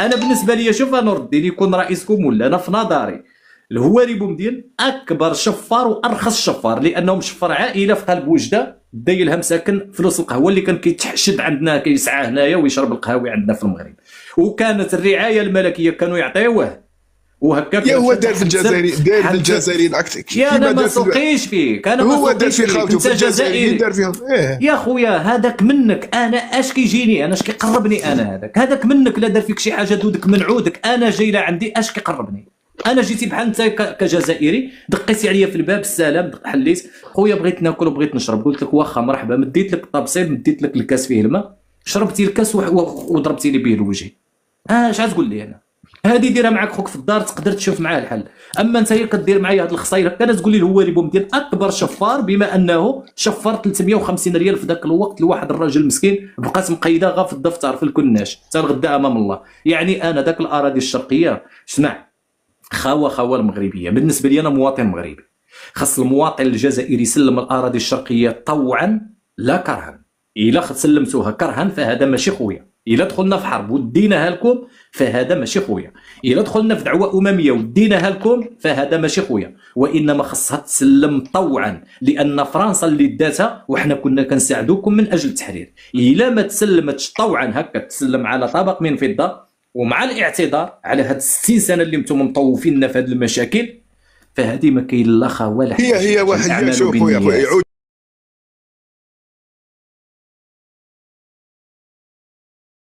انا بالنسبه لي شوف نور الدين يكون رئيسكم ولا انا في نظري الهواري بومدين اكبر شفار وارخص شفار، لانه مشفر عائله في قلب وجده داير لها مساكن فلوس القهوه اللي كان كيتحشد عندنا كيسعى هنايا ويشرب القهوه عندنا في المغرب. وكانت الرعايه الملكيه كانوا يعطيوه وهكاك. يا هو دار في الجزائريين، دار في الجزائريين اكثر. يا انا ما سوقيش فيك، انا ما سوقيش فيك. انت جزائري دار فيهم. يا خويا هذاك منك، انا اش كيجيني، انا اش كيقربني، انا هذاك منك. لا دار فيك شي حاجه دودك من عودك، انا جاي لعندي اش كيقربني. انا جيتي بحال انت كجزائري دقيتي عليا في الباب السلام حليت خويا بغيت ناكل وبغيت نشرب، قلت لك واخا مرحبا، مديت لك الطابسيل مديت لك الكاس فيه الماء، شربتي الكاس وضربتي لي به الوجه. اش غتقول لي انا؟ هذه ديرها معاك خوك في الدار تقدر تشوف معاه الحل. اما انت هي كدير معايا هاد الخصاير هكا تقول لي الهواري بومدين اكبر شفار، بما انه شفر 350 ريال في ذاك الوقت لواحد الراجل مسكين بقات مقيده غا في الدفتر في الكناش حتى الغدا امام الله. يعني انا ذاك الاراضي الشرقيه اسمع خاوه المغربيه. بالنسبه لي انا مواطن مغربي، خاص المواطن الجزائري يسلم الاراضي الشرقيه طوعا لا كرها. الا سلمتوها كرها فهذا ماشي خويا. الا دخلنا في حرب وديناها لكم فهذا ماشي خويا. الا دخلنا في دعوه امميه وديناها لكم فهذا ماشي خويا. وانما خصها تسلم طوعا، لان فرنسا اللي داتها وحنا كنا كنساعدوكم من اجل التحرير. الا ما تسلمتش طوعا هكا تسلم على طبق من فضه ومع الاعتذار على هاد 60 سنه اللي انتم مطوفيننا في هاد المشاكل، فهذه ما كاين لا خا ولا هي واحد شوف خويا يعود